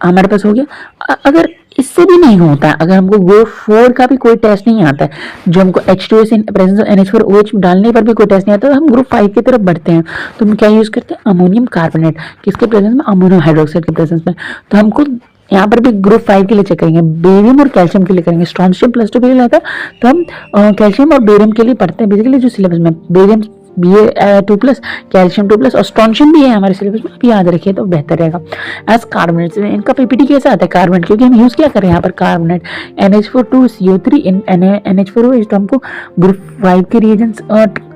हमारे पास हो गया। अगर इससे भी नहीं होता है, अगर हमको ग्रुप 4 का भी कोई टेस्ट नहीं आता है, जो हमको H2S in presence of NH4OH डालने पर भी कोई टेस्ट नहीं आता, तो हम ग्रुप 5 की तरफ बढ़ते हैं। तो हम क्या यूज करते हैं? Ammonium carbonate. किसके प्रेजेंस में? अमोनियम हाइड्रोक्साइड के प्रेजेंस में। तो हमको यहाँ पर भी ग्रुप 5 के लिए चेक करेंगे, बेरियम और कैल्शियम के लिए करेंगे। स्ट्रॉन्शियम +2 के लिए आता है तो हम कैल्शियम और बेरियम के लिए पढ़ते हैं बेसिकली जो सिलेबस में। बेरियम Ba2+, कैल्शियम 2+ और स्ट्रॉन्शियम भी है हमारे सिलेबस में, अभी याद रखिए तो बेहतर रहेगा। एज कार्बोनेट, इनका PPT कैसा आता है? कार्बोनेट, क्योंकि हम यूज क्या कर रहे हैं यहाँ पर? कार्बोनेट। NH4 2CO3 NH4OH। तो हमको ग्रुप 5 के रिएजेंट्स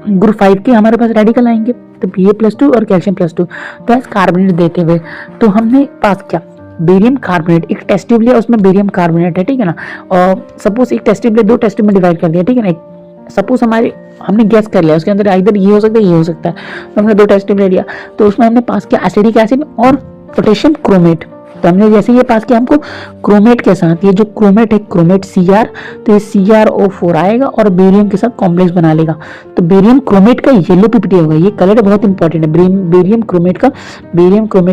ग्रुप 5 के हमारे पास रेडिकल आएंगे, तो Ba+2 और कैल्शियम +2। तो एज कार्बोनेट देते हुए तो हमने पास किया बेरियम कार्बोनेट। एक टेस्ट ट्यूब लिया, उसमें बेरियम कार्बोनेट है, ठीक है ना। और सपोज एक टेस्ट ट्यूब ले, 2 टेस्ट ट्यूब में डिवाइड कर दिया, ठीक है ना। सपोज हमने गैस कर लिया उसके अंदर इधर ये हो सकता है, ये हो सकता है, तो हमने 2 टेस्ट ट्यूब ले लिया, तो उसमें हमने पास किया एसिडिक एसिड और पोटेशियम क्रोमेट। तो हमने जैसे ये पास किया, हमको क्रोमेट के साथ, ये जो क्रोमेट है क्रोमेट Cr, तो ये CrO4 आएगा और बेरियम के साथ कॉम्प्लेक्स बना लेगा। तो बेरियम क्रोमेट का येलो PPT होगा। ये कलर बहुत इंपॉर्टेंट है। बेरियम क्रोमेट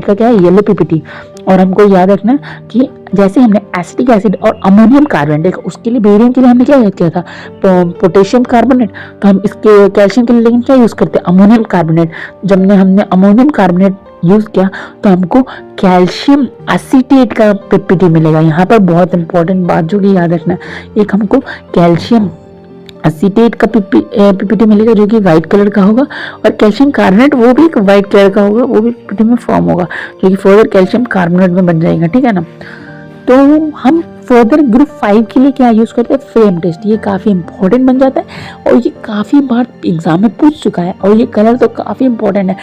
का क्या है? Yellow PPT। और हमको याद रखना कि जैसे हमने एसिटिक एसिड और अमोनियम कार्बोनेट, उसके लिए बेरियम के लिए हमने क्या याद किया था? Potassium carbonate. तो हम इसके कैल्शियम के लिए लेकिन क्या यूज करते हैं? Ammonium carbonate. जब हमने अमोनियम कार्बोनेट यूज किया तो हमको कैल्शियम एसीटेट का पीपीटी मिलेगा। यहाँ पर बहुत इंपॉर्टेंट बात जो कि याद रखना है, एक हमको कैल्शियम एसीटेट का पीपीटी मिलेगा जो कि व्हाइट कलर का होगा, और कैल्शियम कार्बोनेट वो भी एक व्हाइट कलर का होगा, वो भी पीपीटी में फॉर्म होगा जो कि फर्दर कैल्शियम कार्बोनेट में बन जाएगा, ठीक है ना। तो हम फर्दर ग्रुप 5 के लिए क्या यूज करते हैं, फ्लेम टेस्ट। ये काफी इंपॉर्टेंट बन जाता है और ये काफी बार एग्जाम में पूछ चुका है, और ये कलर तो काफी इंपॉर्टेंट है,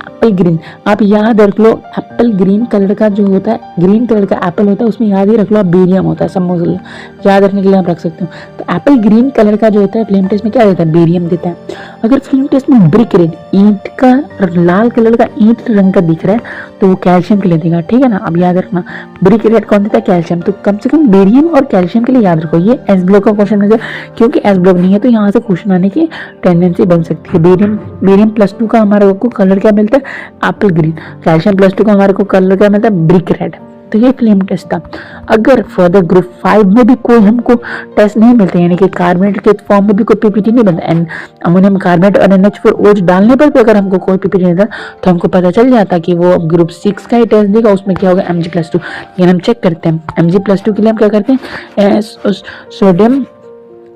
एप्पल ग्रीन। आप याद रख लो, एप्पल ग्रीन कलर का जो होता है, ग्रीन कलर का एप्पल होता है, उसमें याद ही रख लो बेरियम होता है, समझ लो, याद रखने के लिए आप रख सकते हो। तो एप्पल ग्रीन कलर का जो होता है फ्लेम टेस्ट में क्या देता है, बेरियम देता है। अगर फ्लेम टेस्ट में ब्रिक रेड, ईंट का लाल कलर का ईंट रंग का दिख रहा है तो वो कैल्शियम के लिए देगा, ठीक है ना। अब याद रखना ब्रिक रेड कौन देता है, कैल्शियम। तो कम से कम बेरियम और कैल्शियम के लिए याद रखो। ये एस ब्लॉक का क्वेश्चन है, क्योंकि एस ब्लॉक नहीं है तो यहाँ से क्वेश्चन आने की टेंडेंसी बन सकती है। बेरियम +2 का हमारे को कलर क्या मिलता है, एप्पल ग्रीन। कैल्शियम +2 का हमारे को कलर क्या मिलता है, ब्रिक रेड। तो ये फ्लेम टेस्ट था। अगर फर्दर ग्रुप 5 में भी कोई हमको टेस्ट नहीं मिलते, यानी कि कार्बोनेट के फॉर्म में भी कोई पीपीटी नहीं बनता, एंड अमोनियम कार्बोनेट और NH4OH डालने पर भी अगर हमको कोई पीपीटी नहीं था तो हमको पता चल जाता कि वो ग्रुप 6 का ही टेस्ट देगा, उसमें क्या होगा, Mg+2। लेकिन हम चेक करते हैं Mg+2 के लिए हम क्या करते हैं, सोडियम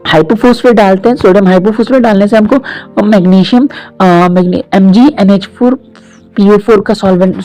हाइपोफॉस्फेट डालते हैं। सोडियम हाइपोफॉस्फेट डालने से हमको मैग्नीशियम MgNH4 PO4 का सॉल्वेंट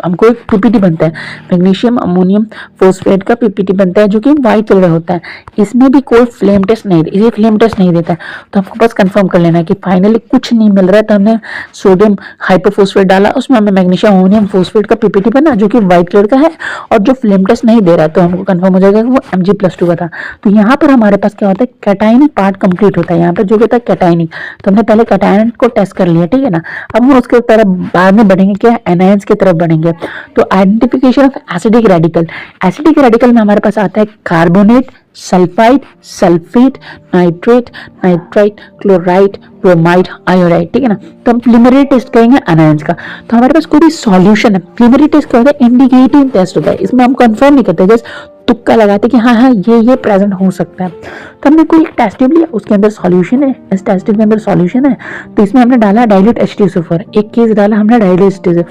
हमको एक पीपीटी बनता है, मैग्नीशियम अमोनियम फोस्फेट का पीपीटी बनता है जो कि व्हाइट कलर होता है। इसमें भी कोई फ्लेम टेस्ट नहीं, इसे फ्लेम टेस्ट नहीं देता है। तो हमको बस कंफर्म कर लेना है कि फाइनली कुछ नहीं मिल रहा है, तो हमने सोडियम हाइपोफॉस्फेट डाला, उसमें हमें मैग्नीशियम अमोनियम फोस्फेट का पीपीटी बना जो कि व्हाइट कलर का है, और जो फ्लेम टेस्ट नहीं दे रहा है तो हमको कंफर्म हो जाएगा कि वो Mg+2 का था। तो यहाँ पर हमारे पास क्या होता है, कैटायनिक पार्ट कंप्लीट होता है। यहाँ पर जो होता है कैटायनिक, तो हमने पहले कैटायन को टेस्ट कर लिया, ठीक है ना। अब हम उसके तरफ में बढ़ेंगे, क्या एनायंस की तरफ बढ़ेंगे। तो identification of acidic radical, acidic radical में हमारे पास आता है carbonate, sulphide, sulphate, nitrate, nitrite, chloride, bromide, iodide, ठीक है ना। तो हम प्रीलिमिनरी टेस्ट करेंगे एनायंस का। तो हमारे पास कोई भी सॉल्यूशन है, प्रीलिमिनरी टेस्ट क्या होता है, इंडिकेटिंग टेस्ट होता है। इसमें हम कंफर्म नहीं करते, जस्ट तुक्का लगाते कि हाँ ये प्रेजेंट हो सकता है। तो हमने कोई एक टेस्ट ट्यूब लिया, उसके अंदर सॉल्यूशन है, इस टेस्ट ट्यूब के अंदर सॉल्यूशन है, तो इसमें हमने डाला डाइल्यूट H2SO4। एक केस डाला हमने डाइल्यूट H2SO4।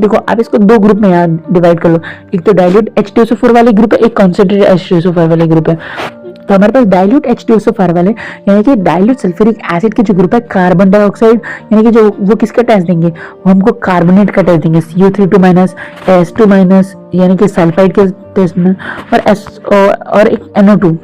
देखो आप इसको दो ग्रुप में याद डिवाइड कर लो, एक तो डाइल्यूट H2SO4 वाले ग्रुप है, एक कॉन्सेंट्रेटेड H2SO4 वाले ग्रुप है। तो हमारे पास डाइल्यूट H2SO4 वाले यानी कि डाइल्यूट सल्फ्यूरिक एसिड के जो ग्रुप है, कार्बन डाइऑक्साइड यानी कि जो वो किसका टेस्ट देंगे, वो हमको कार्बोनेट का टेस्ट देंगे, CO3 2 S2 यानी कि सल्फाइड के टेस्ट में, और एक NO2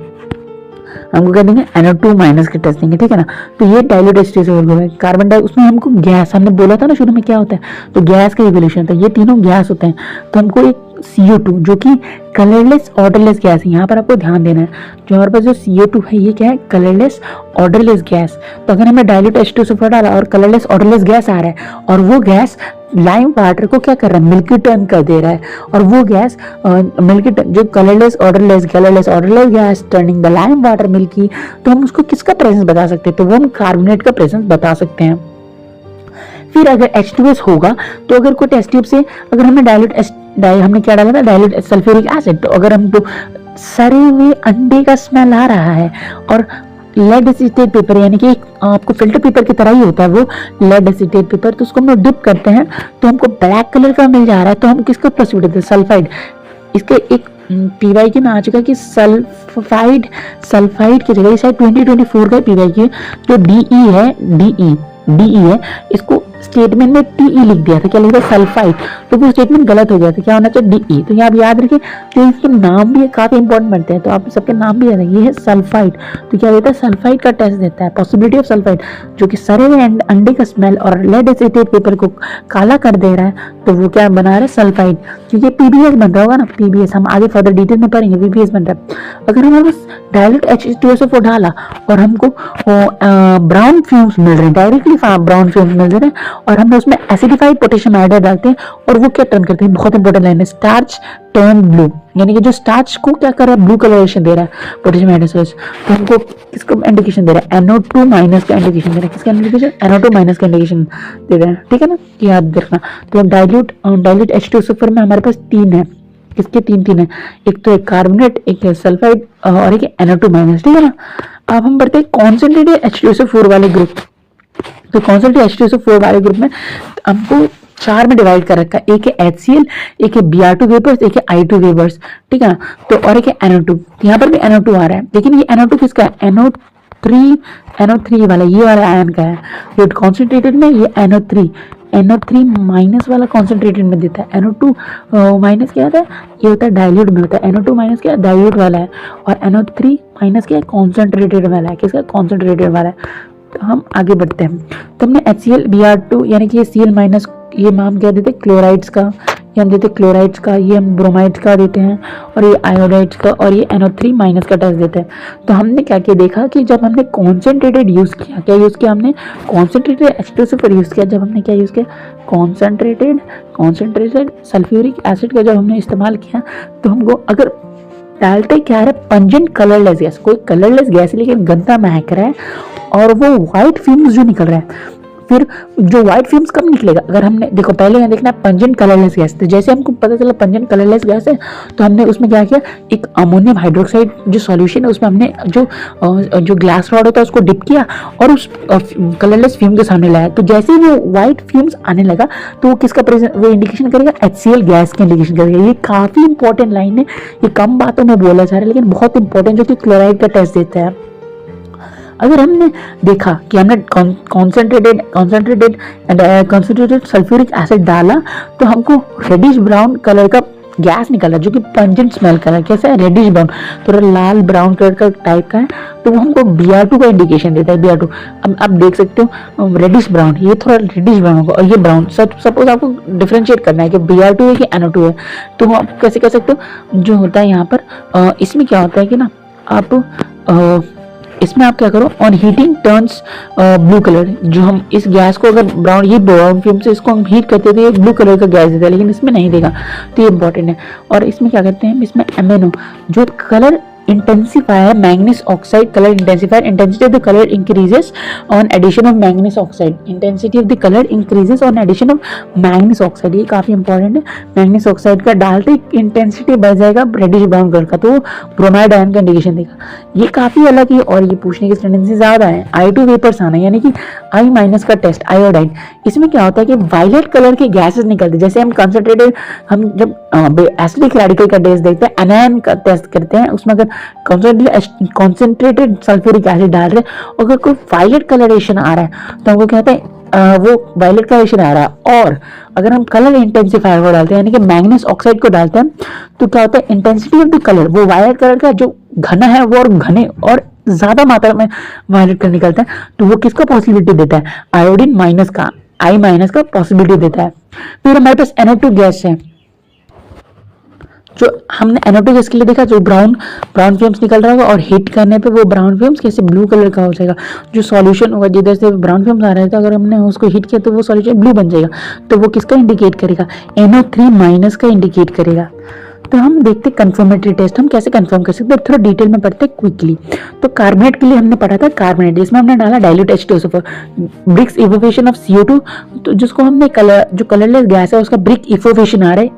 हमको क्या देंगे, NO2- के टेस्ट देंगे, ठीक है ना। तो ये डाइल्यूट H2SO4 है। कार्बन डाइऑक्साइड, उसमें हमको गैस, हमने बोला था ना शुरू में क्या होता है, तो गैस का इवोल्यूशन होता है, ये तीनों गैस होते हैं। तो हमको एक CO2 जो कि कलरलेस ऑर्डरलेस गैस है, यहाँ पर आपको ध्यान देना है, जो हमारे पास जो CO2 है ये क्या है, कलरलेस ऑर्डरलेस गैस। तो अगर हमें डाइल्यूट H2SO4 डाला और कलरलेस ऑर्डरलेस गैस आ रहा है, और वो गैस लाइम वाटर को क्या कर रहा है, मिल्की टर्न कर दे रहा है, और वो गैस मिल्की जो colourless odourless gas turning the lime water milky, तो हम उसको किसका प्रेजेंस बता सकते हैं, तो वो हम कार्बोनेट का प्रेजेंस बता सकते हैं। फिर अगर H2S होगा तो अगर कोई टेस्ट ट्यूब से अगर हमने हमने क्या डाला था, डाइल्यूट सल्फ्यूरिक एसिड, तो अगर हमको सड़े हुए अंडे का स्मेल आ रहा है और लेड एसिटेट पेपर यानी कि आपको फिल्टर पेपर की तरह ही होता है वो लेड एसिटेट पेपर, तो उसको हम लोग डिप करते हैं तो हमको ब्लैक कलर का मिल जा रहा है, तो हम किसका प्रोसीड करते हैं, सल्फाइड। इसके एक PYQ में आ चुका है कि सल्फाइड की जगह शायद 2024 का PYQ जो DE है, इसको स्टेटमेंट में TE लिख दिया था, क्या लिख दिया, सल्फाइड, तो वो स्टेटमेंट गलत हो गया था, क्या होना चाहिए DE। तो ये आप याद रखिए, तो इसके नाम भी काफी इंपॉर्टेंट बनते हैं, तो आप सबके नाम भी याद रखिए। ये है सल्फाइड, तो क्या देता है, सल्फाइड का टेस्ट देता है, पॉसिबिलिटी ऑफ सल्फाइड, जो कि सड़े हुए अंडे का स्मेल और लेड एसिटेट पेपर को काला कर दे रहा है, तो वो क्या बना रहा है, सल्फाइड। क्योंकि PBS बन रहा होगा ना, PBS हम आगे फर्दर डिटेल में पढ़ेंगे, PBS बन रहा है। अगर हमारे पास डायरेक्ट H2SO4 डाला और हमको ब्राउन फ्यूम्स मिल रहे हैं, डायरेक्टली ब्राउन फ्यूम्स मिल रहे हैं, और हम उसमें एसिडिफाइड पोटेशियम आयोडाइड डालते हैं, और वो क्या टर्न करते हैं, बहुत इंपॉर्टेंट लाइन है, स्टार्च टर्न ब्लू, यानी कि जो स्टार्च को क्या कर रहा है, ब्लू कलरेशन दे रहा है पोटेशियम आयोडाइड। तो हमको किसको इंडिकेशन दे रहा है, NO2- का इंडिकेशन दे रहा है, किसका इंडिकेशन, NO2- का इंडिकेशन दे रहा है, ठीक है ना, याद रखना। तो डाइल्यूट H2SO4 में हमारे पास 3 है, किसके 3 है, एक तो एक कार्बोनेट, एक है सल्फाइड, और एक NO2-, ठीक है ना। अब हम बढ़ते हैं कॉन्सेंट्रेटेड H2SO4 वाले ग्रुप। तो कॉन्सेंट्रेटेड H2SO4 वाले ग्रुप में हमको चार में डिवाइड कर रखा है, एक है HCl, एक है Br2 वेपर्स, एक है I2 वेपर्स, ठीक है। तो और एक है NO2, यहाँ पर भी NO2 आ रहा है, लेकिन ये NO2 किसका है, NO3 वाला, ये वाला आयन का है। ये कॉन्सेंट्रेटेड में ये NO3 माइनस वाला कॉन्सेंट्रेटेड में देता है। NO2 माइनस क्या होता है, ये होता है डाइल्यूट में होता है। NO2 माइनस क्या है, डाइल्यूट वाला है, और NO3 माइनस क्या है, कॉन्सेंट्रेटेड वाला है। किसका, कॉन्सेंट्रेटेड वाला है। तो हम आगे बढ़ते हैं। तो हमने HCl Br2 यानी कि ये Cl माइनस, ये हम क्या देते हैं, क्लोराइड्स का, ये हम देते हैं क्लोराइड्स का, ये हम ब्रोमाइड्स का देते हैं, और ये आयोडाइड्स का, और ये NO3 माइनस का टेस्ट देते हैं। तो हमने क्या किया, देखा कि जब हमने कॉन्सेंट्रेटेड यूज़ किया, क्या यूज़ किया हमने, कॉन्सेंट्रेटेड H2SO पर यूज़ किया। जब हमने क्या यूज़ किया, कॉन्सेंट्रेटेड सल्फ्यूरिक एसिड का जब हमने इस्तेमाल किया, तो हमको अगर डालते क्या है, पंजेंट कलरलेस गैस, कोई कलरलेस गैस है लेकिन गंदा महक रहा है, और वो व्हाइट फ्यूम्स जो निकल रहा है। फिर जो व्हाइट फ्यूम्स कब निकलेगा, अगर हमने देखो पहले यहाँ देखना है पंजेंट कलरलेस गैस। तो जैसे हमको पता चला पंजेंट कलरलेस गैस है, तो हमने उसमें क्या किया, एक अमोनियम हाइड्रोक्साइड जो सॉल्यूशन है उसमें हमने जो ग्लास रॉड होता है उसको डिप किया और उस कलरलेस फ्यूम के सामने लाया। तो जैसे ही वो व्हाइट फ्यूम्स आने लगा, तो वो किसका प्रेजेंट, वो इंडिकेशन करेगा HCl गैस का इंडिकेशन करेगा। ये काफी इंपॉर्टेंट लाइन है, ये कम बातों में बोला जा रहा है लेकिन बहुत इंपॉर्टेंट, जो कि क्लोराइड का टेस्ट देता है। अगर हमने देखा कि हमने कॉन्सेंट्रेटेड सल्फ्यूरिक एसिड डाला, तो हमको रेडिश ब्राउन कलर का गैस निकला, जो कि पंजेंट स्मेल कलर, कैसा है, रेडिश ब्राउन, थोड़ा लाल ब्राउन कलर का टाइप का है। तो वो हमको Br2 का इंडिकेशन देता है। Br2 अब आप देख सकते हो, रेडिश ब्राउन, ये थोड़ा रेडिश ब्राउन होगा, और ये ब्राउन। सपोज आपको डिफरेंशिएट करना है कि Br2 है कि NO2 है, तो आप कैसे कर सकते हो, जो होता है यहाँ पर इसमें क्या होता है कि ना, आप इसमें आप क्या करो, on heating turns blue colour. जो हम इस गैस को अगर ब्राउन, ये ब्राउन फ्यूम से इसको हम हीट करते थे, ब्लू कलर का गैस देता है, लेकिन इसमें नहीं देगा। तो ये इंपॉर्टेंट है। और इसमें क्या करते हैं, इसमें MnO जो colour intensifier, manganese oxide colour intensifier, intensity of the colour increases on addition of manganese oxide, intensity of the colour increases on addition of manganese oxide. ये काफी इंपॉर्टेंट है। मैंगनीज ऑक्साइड का डालते इंटेंसिटी बढ़ जाएगा रेडिश ब्राउन कलर का, तो ब्रोमाइड आयन का इंडिकेशन देगा। ये काफी अलग है, और ये पूछने की टेंडेंसी ज्यादा है। I2 वेपर्स आना, यानी कि I माइनस का टेस्ट, आयोडाइन। इसमें क्या होता है कि वायलेट कलर के गैसेस निकलते हैं। जैसे हम कंसंट्रेटेड, हम जब एसिडिक रेडिकल का टेस्ट देखते हैं, एनायन का टेस्ट करते हैं, उसमें अगर कॉन्सेंट्रेटेड सल्फ्यूरिक एसिड डाल रहे हैं, अगर कोई वायलेट कलरेशन आ रहा है, तो हमको कहते हैं वो वायलेट कलरेशन आ रहा है। और अगर हम कलर इंटेंसिफायर को डालते हैं, यानी कि मैंगनीज ऑक्साइड को डालते हैं, तो क्या होता है, इंटेंसिटी ऑफ द कलर, वो वायलेट कलर का जो घना है वो और घने और ज्यादा मात्रा में वायलेट कलर निकलता है। तो वो किसका पॉसिबिलिटी देता है, आयोडीन माइनस का, I माइनस का पॉसिबिलिटी देता है। फिर हमारे पास NO2 गैस है, जो हमने NO2 गैस के लिए देखा, जो ब्राउन फ्यूम्स निकल रहा होगा, और हीट करने पे वो ब्राउन फ्यूम्स कैसे ब्लू कलर का हो जाएगा। जो सॉल्यूशन होगा, जिधर से ब्राउन फ्यूम्स आ रहे हैं, तो अगर हमने उसको हीट किया तो वो सॉल्यूशन ब्लू बन जाएगा। तो वो किसका इंडिकेट करेगा, NO3 माइनस का इंडिकेट करेगा। तो हम देखते कंफर्मेटरी टेस्ट, हम कैसे कंफर्म कर सकते हैं, थोड़ा डिटेल में पढ़ते हैं क्विकली। तो कार्बोनेट के लिए हमने पढ़ा था कार्बोनेट, जिसमें हमने डाला dilute H2SO4, BRICS इवोवेशन of CO2, तो जिसको हमने जो कलरलेस गैस है उसका ब्रिक इवोवेशन आ रहा है,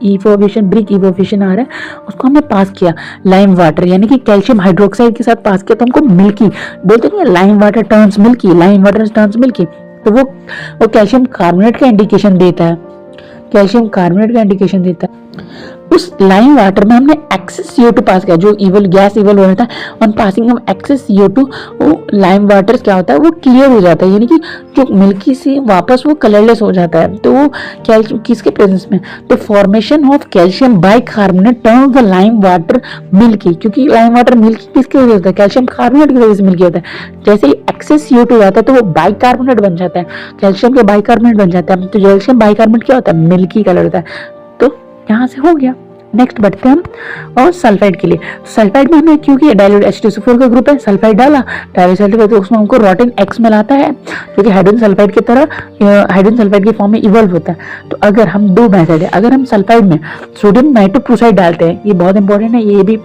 ब्रिक इवोवेशन आ रहा है, उसको हमने पास किया लाइम वाटर, यानी कि कैल्शियम हाइड्रोक्साइड के साथ पास किया, तो हमको मिल्की बोलते नहीं, lime water turns milky, lime water turns milky. तो वो कैल्शियम कार्बोनेट का इंडिकेशन देता है, कैल्शियम कार्बोनेट का इंडिकेशन देता है। उस लाइम वाटर में हमने एक्सेस CO2 पास किया, जो गैस इवल हो रहा था, on passing of access CO2 वो लाइम वाटर क्या होता है, वो क्लियर हो जाता है, यानी कि जो मिल्की से वापस वो कलरलेस हो जाता है। तो वो कैल्शियम किसके प्रेजेंस में, तो formation of calcium bicarbonate turn the lime water milky, क्योंकि लाइम वाटर मिल्की किसके वजह से होता है, कैल्शियम कार्बोनेट की वजह से मिल्की होता है। जैसे ही एक्सेस CO2 आता है तो वो बाइकार्बोनेट बन जाता है, कैल्शियम के बाइकार्बोनेट बन जाता है। तो कैल्शियम बाइकार्बोनेट क्या होता है, मिल्की कलर होता है। तो यहाँ से हो गया। नेक्स्ट बढ़ते हैं हम और सल्फाइड के लिए। सल्फाइड में हमने क्योंकि डाइल्यूट H2SO4 का ग्रुप है, सल्फाइड डाला, डाइल्यूट सल्फाइड, तो उसमें हमको रोटेन X मिलाता है, जो कि हाइड्रोजन सल्फाइड की तरह हाइड्रोजन सल्फाइड की फॉर्म में इवॉल्व होता है। तो अगर हम दो मेथड है, अगर हम सल्फाइड में सोडियम नाइट्रोक्लोराइड डालते हैं, ये बहुत इंपॉर्टेंट है, ये भी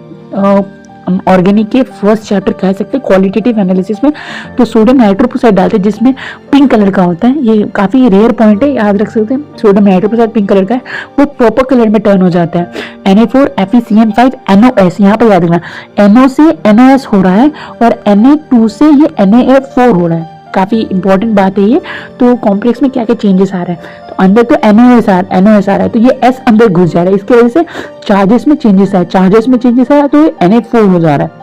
ऑर्गेनिक के फर्स्ट चैप्टर कह सकते हैं क्वालिटेटिव एनालिसिस में। तो सोडियम नाइट्रोक्लोराइड डालते हैं जिसमें पिंक कलर का होता है, ये काफी रेयर पॉइंट है, याद रख सकते हैं। सोडियम नाइट्रोक्लोराइड पिंक कलर का है, वो पर्पल कलर में टर्न हो जाता है। Na4 FeCN5 NOS, यहाँ पर याद रखना, NO से NOS हो रहा है और Na2 से ये NaF4 हो रहा है। काफ़ी इंपॉर्टेंट बात है ये। तो कॉम्प्लेक्स में क्या क्या चेंजेस आ रहे हैं, तो अंदर तो NOS आ रहा है, तो ये S अंदर घुस जा रहा है, इसकी वजह से चार्जेस में चेंजेस आया, तो ये Na4 हो जा रहा है।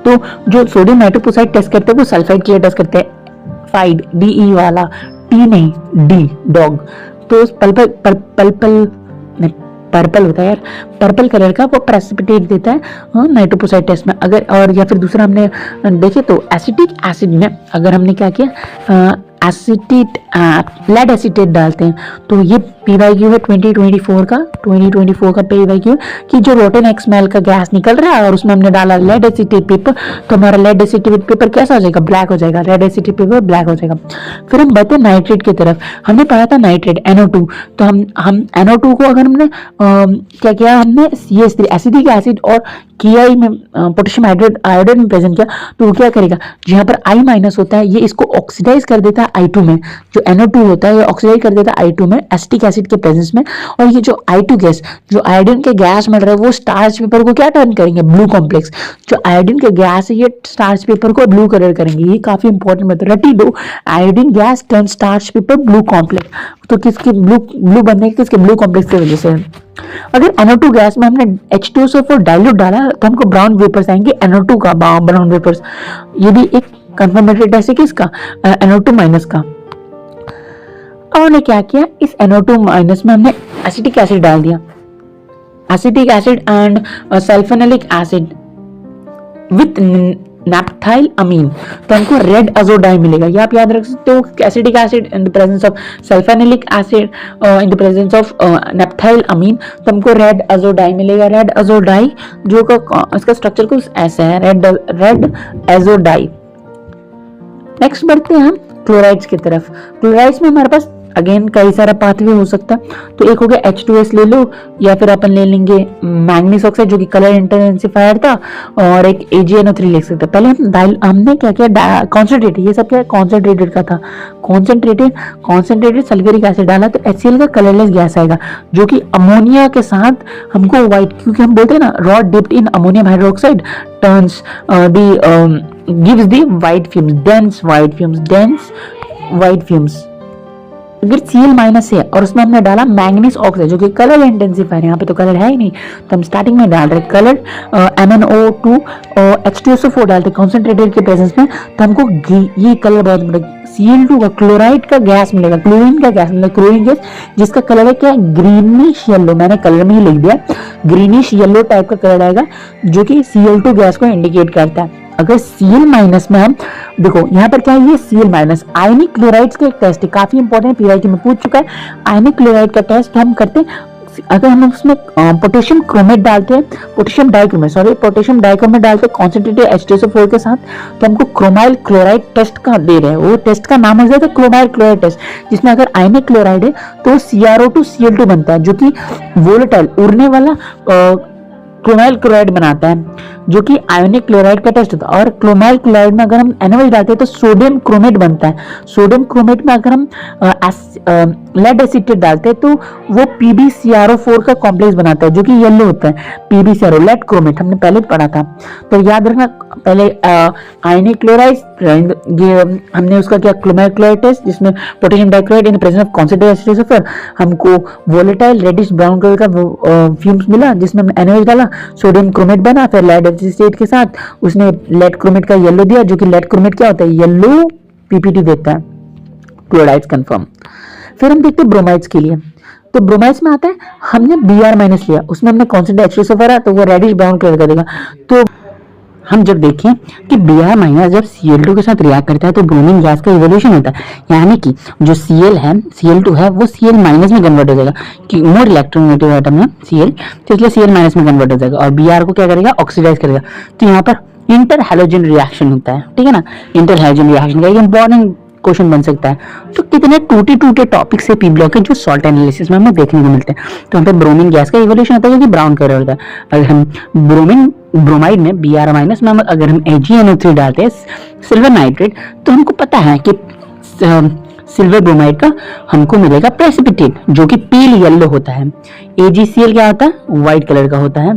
तो जो सोडियम नाइट्रोपोसाइड टेस्ट करते हैं वो सल्फाइड के लिए टेस्ट करते हैं, फाइड DE वाला, T नहीं D डॉग। तो पर्पल होता है यार, पर्पल कलर का वो प्रेसिपिटेट देता है नाइट्रोपोसाइड टेस्ट में। अगर और या फिर दूसरा हमने देखे तो एसिटिक एसिड में अगर हमने क्या किया, लेड एसीटेट डालते हैं, तो ये PYQ है 2024 का PYQ कि जो रोटेन एक्समेल का गैस निकल रहा है और उसमें हमने डाला लेड एसीटेट पेपर, तो हमारा लेड एसीटेट पेपर कैसा हो जाएगा, ब्लैक हो जाएगा, लेड एसीटेट पेपर ब्लैक हो जाएगा। फिर हम बढ़ते नाइट्रेट की तरफ। हमने पढ़ा था नाइट्रेट NO2, तो हम NO2 को अगर हमने क्या किया, हमने CH3 एसिटिक एसिड और KI में पोटेशियम आयोडाइड में प्रेजेंट किया, तो वो क्या करेगा, जहाँ पर I- होता है ये इसको ऑक्सीडाइज कर देता है I2 में, जो NO2 होता है ये ऑक्सीडाइज कर देता है I2 में एसिटिक एसिड के प्रेजेंस में। और ये जो I2 गैस, जो आयोडीन के गैस मिल रहा है वो स्टार्च पेपर को क्या टर्न करेंगे, ब्लू कॉम्प्लेक्स। जो आयोडीन के गैस है ये स्टार्च पेपर को ब्लू कलर करेंगे, ये काफी इंपॉर्टेंट बात है, रटी दो, iodine gas turn starch paper blue complex. तो किसके ब्लू बनने के, किसके ब्लू कॉम्प्लेक्स की वजह से। अगर NO2 गैस में हमने H2SO4 डाइल्यूट डाला तो हमको ब्राउन वेपर्स आएंगे, NO2 का ब्राउन वेपर्स। ये भी एक कंफर्मेटरी टेस्ट है किसका, NO2- का। और हमने क्या किया, इस NO2- में हमने एसिटिक एसिड डाल दिया, acetic acid and sulphanilic acid with naphthyl amine, तो हमको रेड अजोडाई मिलेगा। ये आप याद रख सकते हो, acetic acid in the presence of sulphanilic acid in the presence of naphthyl amine, तो हमको रेड अजोडाई मिलेगा। रेड अजोडाई जो का इसका स्ट्रक्चर कुछ ऐसा है, रेड अजोडाई। नेक्स्ट बढ़ते हैं हम क्लोराइड्स की तरफ। क्लोराइड्स में हमारे पास अगेन कई सारा पाथवे हो सकता है, तो एक हो गया H2S ले लो, या फिर अपन ले लेंगे मैंगनीज ऑक्साइड जो कि कलर इंटेंसिफायर था, और एक AgNO3 ले सकते हैं। पहले हमने क्या किया, कॉन्सेंट्रेटेड, ये सब क्या कॉन्सेंट्रेटेड का था, कॉन्सेंट्रेटेड सल्फ्यूरिक एसिड डाला तो HCl का कलरलेस गैस आएगा, जो कि अमोनिया के साथ हमको व्हाइट, क्योंकि हम बोलते हैं ना rod dipped in ammonium hydroxide turns gives the white fumes, dense white fumes. अगर Cl- है और उसमें हमने डाला मैंगनीज ऑक्साइड जो कि कलर इंटेंसिफायर, यहाँ पे तो कलर है ही नहीं, तो हम स्टार्टिंग में डाल रहे कलर MnO2 और H2SO4 डालते कॉन्सेंट्रेटेड के प्रेजेंस में, तो हमको ये कलर बहुत मिलेगा, Cl2 का क्लोराइड का गैस मिलेगा, क्लोरीन का गैस मिलेगा, क्लोरीन गैस जिसका कलर है क्या, ग्रीनिश येलो, मैंने कलर में ही लिख दिया, ग्रीनिश येलो टाइप का कलर आएगा, जो कि Cl2 गैस को इंडिकेट करता है। अगर Cl- में हम देखो यहाँ पर क्या है, ये Cl- आयनिक क्लोराइड्स का एक टेस्ट है, काफी इंपॉर्टेंट, PYQ में पूछ चुका है। आयनिक क्लोराइड का टेस्ट हम करते हैं अगर हम उसमें पोटेशियम क्रोमेट डालते हैं, पोटेशियम डाइक्रोमेट डालते हैं कॉन्सेंट्रेटेड H2SO4 के साथ, तो हमको क्रोमाइल क्लोराइड टेस्ट का दे रहे हैं। वो टेस्ट का नाम हो जाता है क्रोमाइल क्लोराइड टेस्ट, जिसमें अगर आयनिक क्लोराइड है तो CrO2 Cl2 बनता है, जो कि वोलेटाइल उड़ने वाला क्रोमाइल क्लोराइड बनाता है, जो कि आयोनिक क्लोराइड का टेस्ट होता है। और क्रोमाइल क्लोराइड में अगर हम NaOH डालते हैं तो सोडियम क्रोमेट बनता है। सोडियम क्रोमेट में अगर हम लेड एसीटेट डालते हैं तो वो PbCrO4 का कॉम्प्लेक्स बनाता है, जो कि येलो होता है, PbCrO लेड क्रोमेट हमने पहले पढ़ा था। तो याद रखना, पहले आयनिक क्लोराइड हमने उसका क्या क्रोमाइल क्लोराइड टेस्ट, जिसमें potassium dichloride in presence of concentrated H2SO4 हमको वोलेटाइल रेडिश ब्राउन कलर का फ्यूम्स मिला, जिसमें हमने NaOH डाला, सोडियम क्रोमेट बना, फिर लेड एसीटेट के साथ उसने लेड क्रोमेट का येलो दिया, जो कि लेड क्रोमेट क्या होता है, येलो PPT देता है, क्लोराइड्स कंफर्म। फिर हम देखते हैं ब्रोमाइड्स के लिए, तो ब्रोमाइड्स में आता है हमने Br- लिया, उसमें हमने कॉन्सेंट्रेटेड H2SO4 है तो वो रेडिश ब्राउन कलर का देगा। तो हम जब देखें कि Br- जब Cl2 के साथ रिएक्ट करता है तो ब्रोमीन गैस का इवोल्यूशन होता है, यानी कि जो Cl है, Cl2 है, वो Cl- में कन्वर्ट हो जाएगा, कि मोर इलेक्ट्रोनेगेटिव एटम है Cl, तो इसलिए Cl- में कन्वर्ट हो जाएगा और Br को क्या करेगा, ऑक्सीडाइज करेगा। तो यहाँ पर इंटर हैलोजन रिएक्शन होता है, ठीक है ना, इंटर हैलोजन रिएक्शन का एक इंपॉर्टेंट क्वेश्चन बन सकता है। तो कितने टूटे टॉपिक से पी ब्लॉक के जो सॉल्ट एनालिसिस में हमें देखने को मिलते हैं। तो यहाँ पे ब्रोमीन गैस का इवोल्यूशन होता है, जो कि ब्राउन कलर होता है। अगर हम ब्रोमाइड में Br- में अगर हम AgNO3 डालते हैं सिल्वर नाइट्रेट, तो हमको पता है कि सिल्वर ब्रोमाइड का हमको मिलेगा प्रेसिपिटेट, जो कि पील येलो होता है। AgCl क्या होता है, व्हाइट कलर का होता है।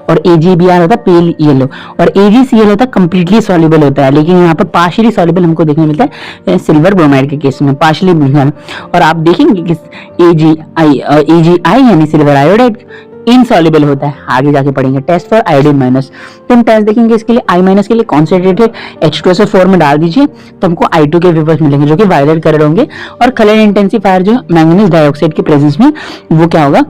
और AgBr होता है पेल येलो, और AgCl होता है कंप्लीटली सॉल्युबल होता है, लेकिन यहाँ पर पार्शियली सॉल्युबल हमको देखने मिलता है सिल्वर ब्रोमाइड के केस में, पार्शियली। और आप देखेंगे कि AgI यानी सिल्वर आयोडाइड इनसॉल्युबल होता है। आगे जाके पढ़ेंगे टेस्ट फॉर आयोडीन माइनस, तो हम टेस्ट देखेंगे इसके लिए I माइनस के लिए कॉन्सेंट्रेटेड H2SO4 में डाल दीजिए, तो हमको I2 के वेपर्स मिलेंगे जो कि वायलेट कलर होंगे, और कलर इंटेंसिफायर जो मैंगनीज डाइऑक्साइड के प्रेजेंस में वो क्या होगा,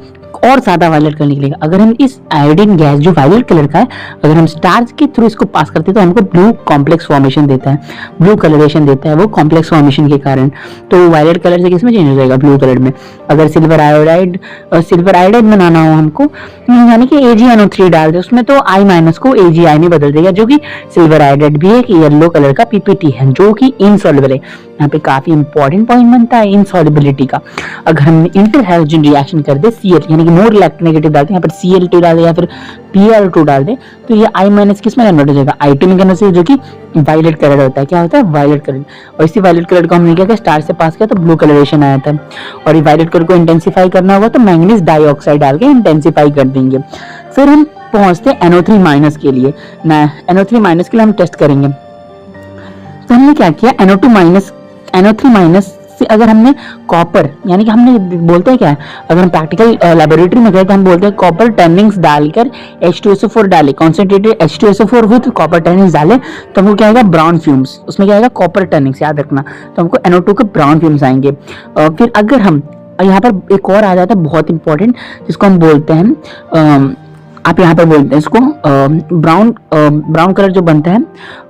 और ज्यादा वायलेट कलर निकलेगा। अगर हम इस आयोडीन गैस जो वायलेट कलर का है, अगर हम स्टार्च के थ्रू इसको पास करते हैं तो हमको ब्लू कॉम्प्लेक्स फॉर्मेशन देता है, ब्लू कलरेशन देता है वो कॉम्प्लेक्स फॉर्मेशन के कारण, तो वायलेट कलर से किसमें चेंज हो जाएगा, ब्लू कलर में। अगर सिल्वर आयोडाइड बनाना हो हमको, यानी कि AgNO3 डाल दे उसमें, तो I माइनस को AgI में बदल देगा, जो कि सिल्वर आयोडाइड भी एक येलो कलर का PPT है जो कि इनसॉल्युबल है। यहाँ पे काफी इंपॉर्टेंट पॉइंट बनता है इनसॉल्युबिलिटी का। अगर हम इंटर हैलोजन रिएक्शन कर दे Cl यानी कि मोर इलेक्ट्रोनेगेटिव डालते हैं, यहाँ पर Cl2 डाल दे या फिर Pl2 डाल दे, तो ये I माइनस किस में कन्वर्ट हो जाएगा, I2 में कन्वर्ट हो, जो कि वायलेट कलर होता है। क्या होता है, वायलेट कलर। और इसी वायलेट कलर को हमने क्या किया, स्टार से पास किया तो ब्लू कलरेशन आया था। और ये वायलेट कलर को इंटेंसिफाई करना होगा तो मैंगनीज डाइऑक्साइड डाल के इंटेंसिफाई कर देंगे। फिर हम पहुंचते NO3 माइनस के लिए। NO3 माइनस के लिए हम टेस्ट करेंगे, तो हमने क्या किया, NO3 माइनस से अगर हमने कॉपर, यानी कि हमने बोलते हैं क्या है, अगर हम प्रैक्टिकल लेबोरेटरी में गए तो हम बोलते हैं कॉपर टर्निंग्स डालकर H2SO4 डाले, concentrated H2SO4 with copper turnings डाले, तो हमको क्या आएगा, ब्राउन फ्यूम्स। उसमें क्या आएगा, कॉपर टर्निंग्स, याद रखना, तो हमको NO2 के ब्राउन फ्यूम्स आएंगे। फिर अगर हम यहाँ पर एक और आ जाता है बहुत इंपॉर्टेंट, जिसको हम बोलते हैं आप यहाँ पर बोलते हैं इसको ब्राउन कलर जो बनता है,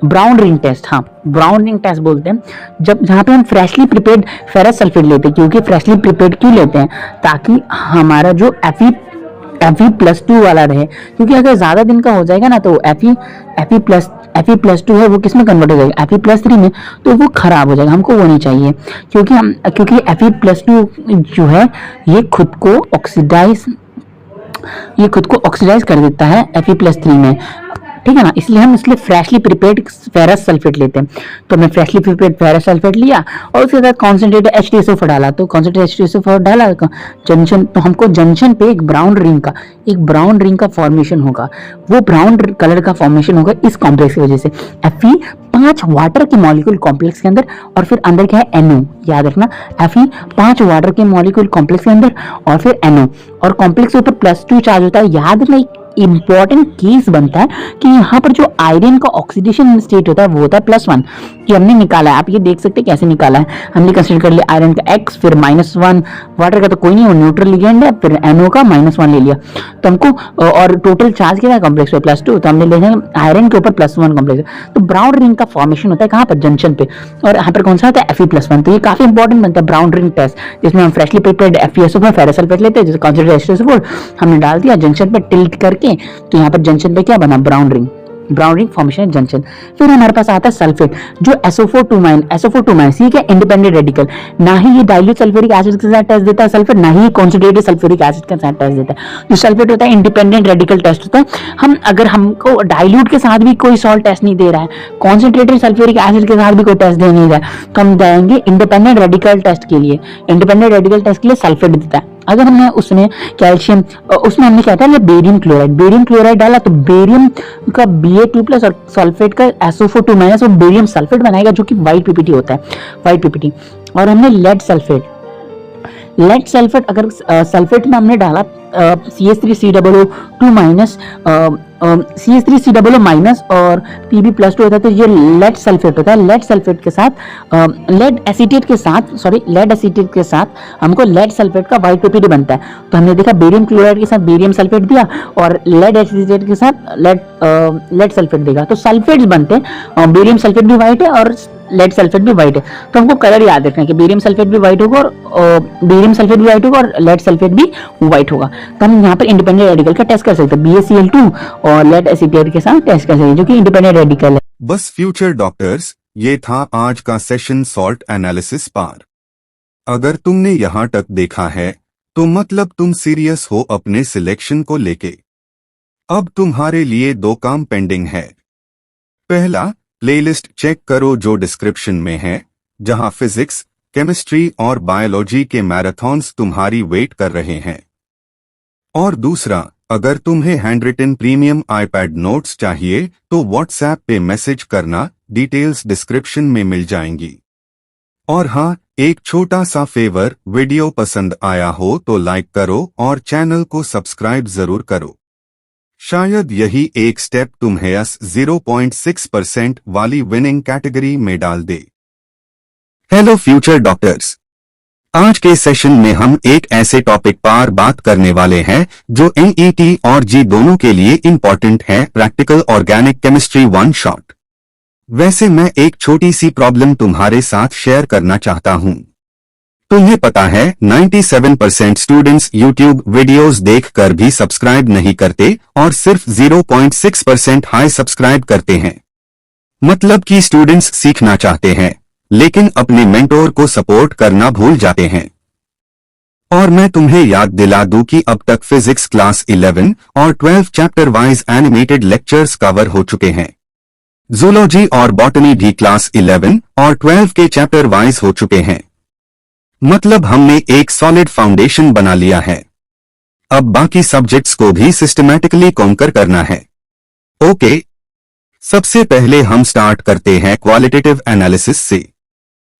ब्राउन रिंग टेस्ट। हाँ, ब्राउन रिंग टेस्ट बोलते हैं, जब जहाँ पे हम फ्रेशली प्रिपेयर्ड फेरस सल्फेट लेते हैं। क्योंकि फ्रेशली प्रिपेयर्ड क्यों लेते हैं, ताकि हमारा जो Fe+2 वाला रहे, क्योंकि अगर ज्यादा दिन का हो जाएगा ना तो Fe+2 है वो किस में कन्वर्ट हो जाएगा, Fe+3 में, तो वो खराब हो जाएगा, हमको वो नहीं चाहिए। क्योंकि Fe+2 जो है ये खुद को ऑक्सीडाइज कर देता है Fe+3 में, ठीक है ना। इसलिए हम फ्रेशली प्रिपेयर्ड फेरस सल्फेट लेते हैं। तो हमने फ्रेशली प्रिपेयर्ड फेरस सल्फेट लिया और उसके साथ कॉन्सेंट्रेटेड H2SO4 डाला, तो कॉन्सेंट्रेटेड H2SO4 डाला जंक्शन, तो हमको जंक्शन पे एक ब्राउन रिंग का फॉर्मेशन होगा। वो ब्राउन कलर का फॉर्मेशन होगा इस कॉम्प्लेक्स की वजह से, Fe 5 वाटर के मॉलिक्यूल कॉम्प्लेक्स के अंदर, और फिर अंदर क्या है, NO। याद रखना, Fe 5 वाटर के मॉलिक्यूल कॉम्प्लेक्स के अंदर और फिर NO, और कॉम्प्लेक्स के ऊपर +2 चार्ज होता है। याद रखना, इंपॉर्टेंट केस बनता है कि यहाँ पर जो आयरन का ऑक्सीडेशन स्टेट होता है वो होता है +1, कि हमने निकाला है। आप ये देख सकते हैं कैसे निकाला है, हमने कंसीडर कर लिया आयरन का X, फिर -1, वाटर का तो कोई नहीं, वो न्यूट्रल लिगेंड है, फिर NO का -1 ले लिया, तो हमको और टोटल चार्ज कितना है कॉम्प्लेक्स पे, +2, तो हमने ले लिया आयरन के ऊपर +1 कॉम्प्लेक्स। तो ब्राउन रिंग का फॉर्मेशन होता है कहाँ पर, जंक्शन पे, और यहाँ पर कौन सा होता है, Fe+1। तो ये काफी इंपॉर्टेंट बनता है ब्राउन रिंग टेस्ट, जिसमें हम freshly prepared FeSO4 ferrous sulphate लेते हैं, जैसे कॉन्सेंट्रेटेड H2SO4 हमने डाल दिया जंक्शन पे टिल्ट करके, तो यहाँ पर जंक्शन पे क्या बना, ब्राउन रिंग फॉर्मेशन है जंक्शन। फिर हमारे पास आता है सल्फेट, जो SO4 ये क्या, इंडिपेंडेंट रेडिकल, ना ही ये डाइल्यूट सल्फ्यूरिक एसिड के साथ टेस्ट देता है सल्फेट, ना ही कॉन्सेंट्रेटेड सल्फ्यूरिक एसिड के साथ टेस्ट देता है। जो सल्फेट होता है इंडिपेंडेंट रेडिकल टेस्ट होता है। अगर हमको डाइल्यूट के साथ भी कोई सॉल्ट टेस्ट नहीं दे रहा है, कॉन्सेंट्रेटेड सल्फ्यूरिक एसिड के साथ भी कोई टेस्ट दे नहीं रहा है, तो हम जाएंगे इंडिपेंडेंट रेडिकल टेस्ट के लिए। इंडिपेंडेंट रेडिकल टेस्ट के लिए सल्फेट देता है। अगर हमने उसमें कैल्शियम, उसमें हमने क्या डाला, बेरियम क्लोराइड डाला, तो बेरियम का Ba2+ और सल्फेट का SO4 वो बेरियम सल्फेट बनाएगा, जो कि व्हाइट पीपीटी होता है, व्हाइट पीपीटी। और हमने लेड सल्फेट अगर सल्फेट में हमने डाला CH3COO- और Pb+2 होता है, तो ये लेड सल्फेट होता है। लेड सल्फेट के साथ लेड एसीटेट के साथ हमको लेड सल्फेट का व्हाइट पीपीटी बनता है। तो हमने देखा बेरियम क्लोराइड के साथ बेरियम सल्फेट दिया और लेड एसीटेट के साथ लेड सल्फेट देगा, तो सल्फेट्स बनते हैं। बेरियम सल्फेट भी व्हाइट है और लेड सल्फेट भी व्हाइट है, तो हमको कलर याद रखना है कि बेरियम सल्फेट भी व्हाइट होगा और लेड सल्फेट भी व्हाइट होगा। तो हम यहाँ पर इंडिपेंडेंट रेडिकल का टेस्ट कर सकते हैं, BaCl2 और लेड एसीटेट के साथ टेस्ट कर सकते हैं, जो कि इंडिपेंडेंट रेडिकल है।
बस फ्यूचर डॉक्टर्स, ये था आज का सेशन सॉल्ट एनालिसिस पार। अगर तुमने यहाँ तक देखा है तो मतलब तुम सीरियस हो अपने सिलेक्शन को लेके। अब तुम्हारे लिए 2 काम पेंडिंग है। पहला, प्लेलिस्ट चेक करो जो डिस्क्रिप्शन में है, जहां फिजिक्स, केमिस्ट्री और बायोलॉजी के मैराथन्स तुम्हारी वेट कर रहे हैं। और दूसरा, अगर तुम्हें hand written premium iPad notes चाहिए तो व्हाट्सएप पे मैसेज करना, डिटेल्स डिस्क्रिप्शन में मिल जाएंगी। और हाँ, एक छोटा सा फेवर, वीडियो पसंद आया हो तो लाइक करो और चैनल को सब्सक्राइब जरूर करो। शायद यही एक स्टेप तुम्हें 0.6% वाली विनिंग कैटेगरी में डाल दे। हेलो फ्यूचर डॉक्टर्स, आज के सेशन में हम एक ऐसे टॉपिक पर बात करने वाले हैं जो एनईटी और जी दोनों के लिए इंपॉर्टेंट है, practical organic chemistry one shot. वैसे मैं एक छोटी सी प्रॉब्लम तुम्हारे साथ शेयर करना चाहता हूं। तुम्हें पता है 97% स्टूडेंट्स यूट्यूब वीडियोस देखकर भी सब्सक्राइब नहीं करते और सिर्फ 0.6% हाई सब्सक्राइब करते हैं। मतलब कि स्टूडेंट्स सीखना चाहते हैं लेकिन अपने मेंटोर को सपोर्ट करना भूल जाते हैं। और मैं तुम्हें याद दिला दूं कि अब तक फिजिक्स क्लास 11 और 12 chapter wise animated lectures cover हो चुके हैं। जूलॉजी और बॉटनी भी क्लास 11 और 12 के चैप्टर वाइज हो चुके हैं। मतलब हमने एक सॉलिड फाउंडेशन बना लिया है। अब बाकी सब्जेक्ट्स को भी सिस्टमैटिकली कॉन्कर करना है। ओके, सबसे पहले हम स्टार्ट करते हैं क्वालिटेटिव एनालिसिस से।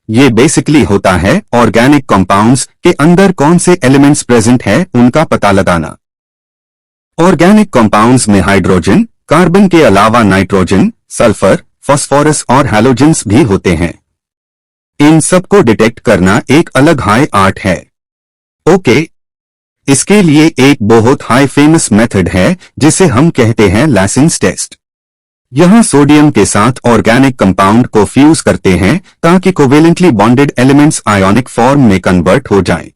ये बेसिकली होता है ऑर्गेनिक कंपाउंड्स के अंदर कौन से एलिमेंट्स प्रेजेंट है उनका पता लगाना। ऑर्गेनिक कंपाउंड्स में हाइड्रोजन, कार्बन के अलावा नाइट्रोजन, सल्फर, फास्फोरस और हैलोजेंस भी होते हैं। इन सबको डिटेक्ट करना एक अलग हाई आर्ट है। ओके, इसके लिए एक बहुत हाई फेमस मेथड है जिसे हम कहते हैं लैसिन्स टेस्ट। यहां सोडियम के साथ ऑर्गेनिक कंपाउंड को फ्यूज करते हैं ताकि covalently bonded elements ionic form में कन्वर्ट हो जाएं।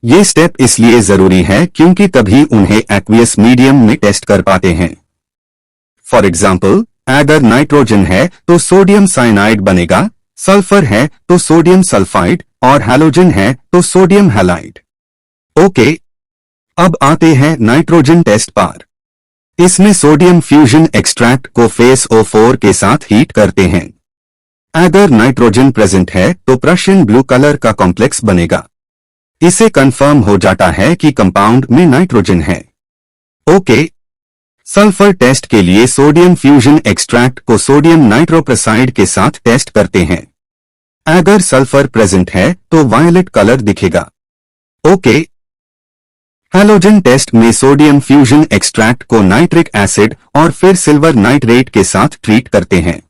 ये स्टेप इसलिए जरूरी है क्योंकि तभी उन्हें एक्वियस मीडियम में टेस्ट कर पाते हैं। फॉर एग्जाम्पल, अगर नाइट्रोजन है तो सोडियम साइनाइड बनेगा, सल्फर है तो सोडियम सल्फाइड और हैलोजन है तो सोडियम हैलाइड। ओके, अब आते हैं नाइट्रोजन टेस्ट पर। इसमें सोडियम फ्यूजन एक्सट्रैक्ट को फेस O4 के साथ हीट करते हैं। अगर नाइट्रोजन प्रेजेंट है तो प्रशियन ब्लू कलर का कॉम्प्लेक्स बनेगा। इसे कंफर्म हो जाता है कि कंपाउंड में नाइट्रोजन है। ओके, सल्फर टेस्ट के लिए सोडियम फ्यूजन एक्सट्रैक्ट को सोडियम नाइट्रोप्रोसाइड के साथ टेस्ट करते हैं। अगर सल्फर प्रेजेंट है तो वायलेट कलर दिखेगा। ओके, हैलोजन टेस्ट में सोडियम फ्यूजन एक्सट्रैक्ट को नाइट्रिक एसिड और फिर सिल्वर नाइट्रेट के साथ ट्रीट करते हैं।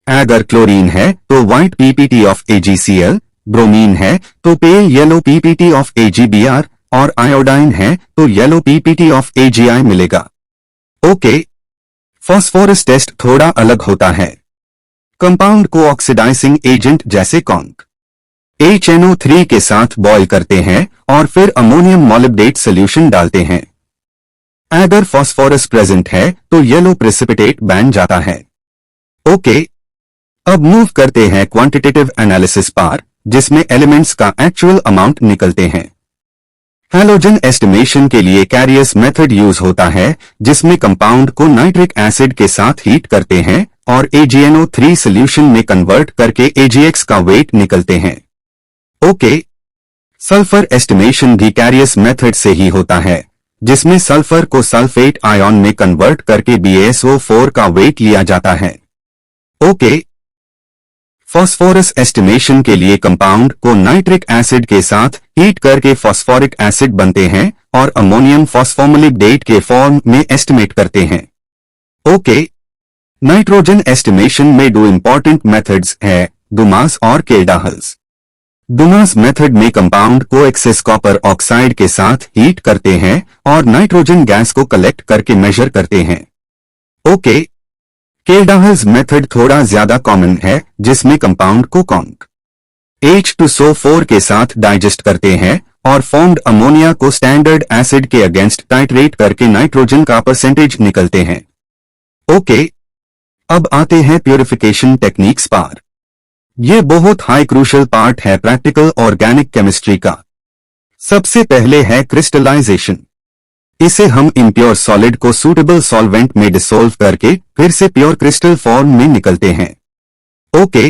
अगर क्लोरीन है तो white PPT of AgCl, bromine है तो pale yellow PPT of AgBr और आयोडाइन है तो येलो पीपीटी ऑफ AgI मिलेगा। ओके, फास्फोरस टेस्ट थोड़ा अलग होता है। कंपाउंड को ऑक्सीडाइजिंग एजेंट जैसे कॉन्क HNO3 के साथ बॉयल करते हैं और फिर अमोनियम मॉलिब्डेट सोल्यूशन डालते हैं। अगर फास्फोरस प्रेजेंट है तो येलो प्रेसिपिटेट बन जाता है। ओके, अब मूव करते हैं क्वांटिटेटिव एनालिसिस पर, जिसमें एलिमेंट्स का एक्चुअल अमाउंट निकलते हैं। हैलोजन एस्टिमेशन के लिए कैरियस मेथड यूज होता है, जिसमें कंपाउंड को नाइट्रिक एसिड के साथ हीट करते हैं और AgNO3 सोल्यूशन में कन्वर्ट करके AgX का वेट निकलते हैं। ओके, सल्फर एस्टिमेशन भी कैरियस मेथड से ही होता है, जिसमें सल्फर को सल्फेट आयन में कन्वर्ट करके BaSO4 का वेट लिया जाता है। ओके, फास्फोरस एस्टिमेशन के लिए कंपाउंड को नाइट्रिक एसिड के साथ हीट करके फास्फोरिक एसिड बनते हैं और अमोनियम फॉस्फोमोलिब्डेट के फॉर्म में एस्टिमेट करते हैं। ओके, नाइट्रोजन एस्टिमेशन में दो इंपॉर्टेंट मेथड्स है, दुमास और केल्डाहल्स। दुमास मेथड में कंपाउंड को एक्सेस कॉपर ऑक्साइड के साथ हीट करते हैं और नाइट्रोजन गैस को कलेक्ट करके मेजर करते हैं। ओके, केल्डाहल्स मेथड थोड़ा ज्यादा कॉमन है, जिसमें कंपाउंड को कॉन्क H2SO4 के साथ डाइजेस्ट करते हैं और फॉर्म्ड अमोनिया को स्टैंडर्ड एसिड के अगेंस्ट टाइट्रेट करके नाइट्रोजन का परसेंटेज निकलते हैं। ओके, अब आते हैं प्यूरिफिकेशन टेक्निक्स पर। ये बहुत हाई क्रूशल पार्ट है प्रैक्टिकल ऑर्गेनिक केमिस्ट्री का। सबसे पहले है क्रिस्टलाइजेशन। इसे हम इम्प्योर सॉलिड को सूटेबल सॉल्वेंट में डिसोल्व करके फिर से प्योर क्रिस्टल फॉर्म में निकलते हैं। ओके,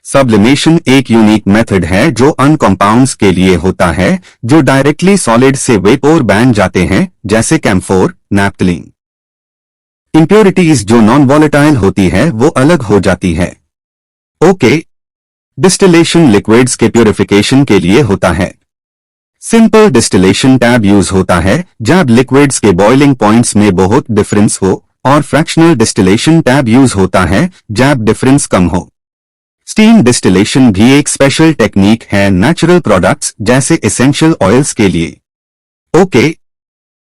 सब्लिमेशन एक यूनिक मेथड है जो अनकंपाउंड्स के लिए होता है जो डायरेक्टली सॉलिड से वेपोर बन जाते हैं, जैसे कैम्फोर, नैप्थलीन। इंप्योरिटीज जो नॉन वॉलेटाइल होती है वो अलग हो जाती है। ओके। डिस्टिलेशन लिक्विड्स के प्यूरिफिकेशन के लिए होता है। सिंपल डिस्टिलेशन टैब यूज होता है जब लिक्विड्स के बॉइलिंग पॉइंट्स में बहुत डिफरेंस हो, और फ्रैक्शनल डिस्टिलेशन टैब यूज होता है जब डिफरेंस कम हो। स्टीम डिस्टिलेशन भी एक स्पेशल टेक्निक है नेचुरल प्रोडक्ट्स जैसे एसेंशियल ऑयल्स के लिए। ओके।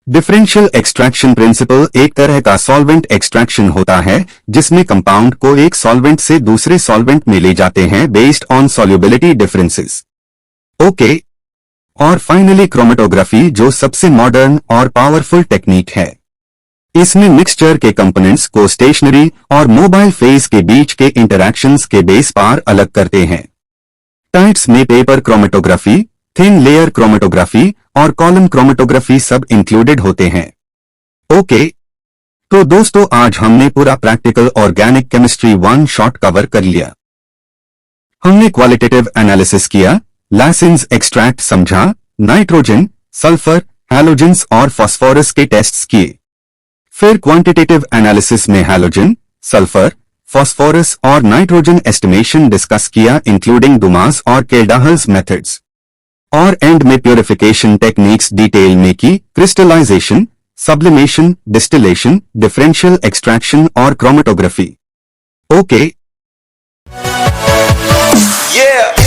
डिफरेंशियल एक्सट्रैक्शन प्रिंसिपल एक तरह का सॉल्वेंट एक्सट्रैक्शन होता है जिसमें कंपाउंड को एक सॉल्वेंट से दूसरे सॉल्वेंट में ले जाते हैं based on solubility differences. Okay. और फाइनली क्रोमेटोग्राफी जो सबसे मॉडर्न और पावरफुल टेक्निक है। इसमें मिक्सचर के कंपोनेंट्स को स्टेशनरी और मोबाइल फेज के बीच के इंटरैक्शंस के बेस पर अलग करते हैं। टाइप्स में paper chromatography, thin layer chromatography और कॉलम क्रोमेटोग्राफी सब इंक्लूडेड होते हैं। ओके। तो दोस्तों आज हमने पूरा practical organic chemistry 1 shot cover कर लिया। हमने क्वालिटेटिव एनालिसिस किया, लाइसेंस एक्सट्रैक्ट समझा, नाइट्रोजन, सल्फर, हैलोजेंस और फास्फोरस के टेस्ट्स किए। फिर क्वांटिटेटिव एनालिसिस में हैलोजन, सल्फर, फास्फोरस और नाइट्रोजन एस्टिमेशन डिस्कस किया इंक्लूडिंग दुमास और केल्डाहल्स मेथड्स। और एंड में प्यूरिफिकेशन टेक्निक्स डिटेल में की, crystallisation, sublimation, distillation, differential extraction और क्रोमेटोग्राफी। ओके।
Yeah.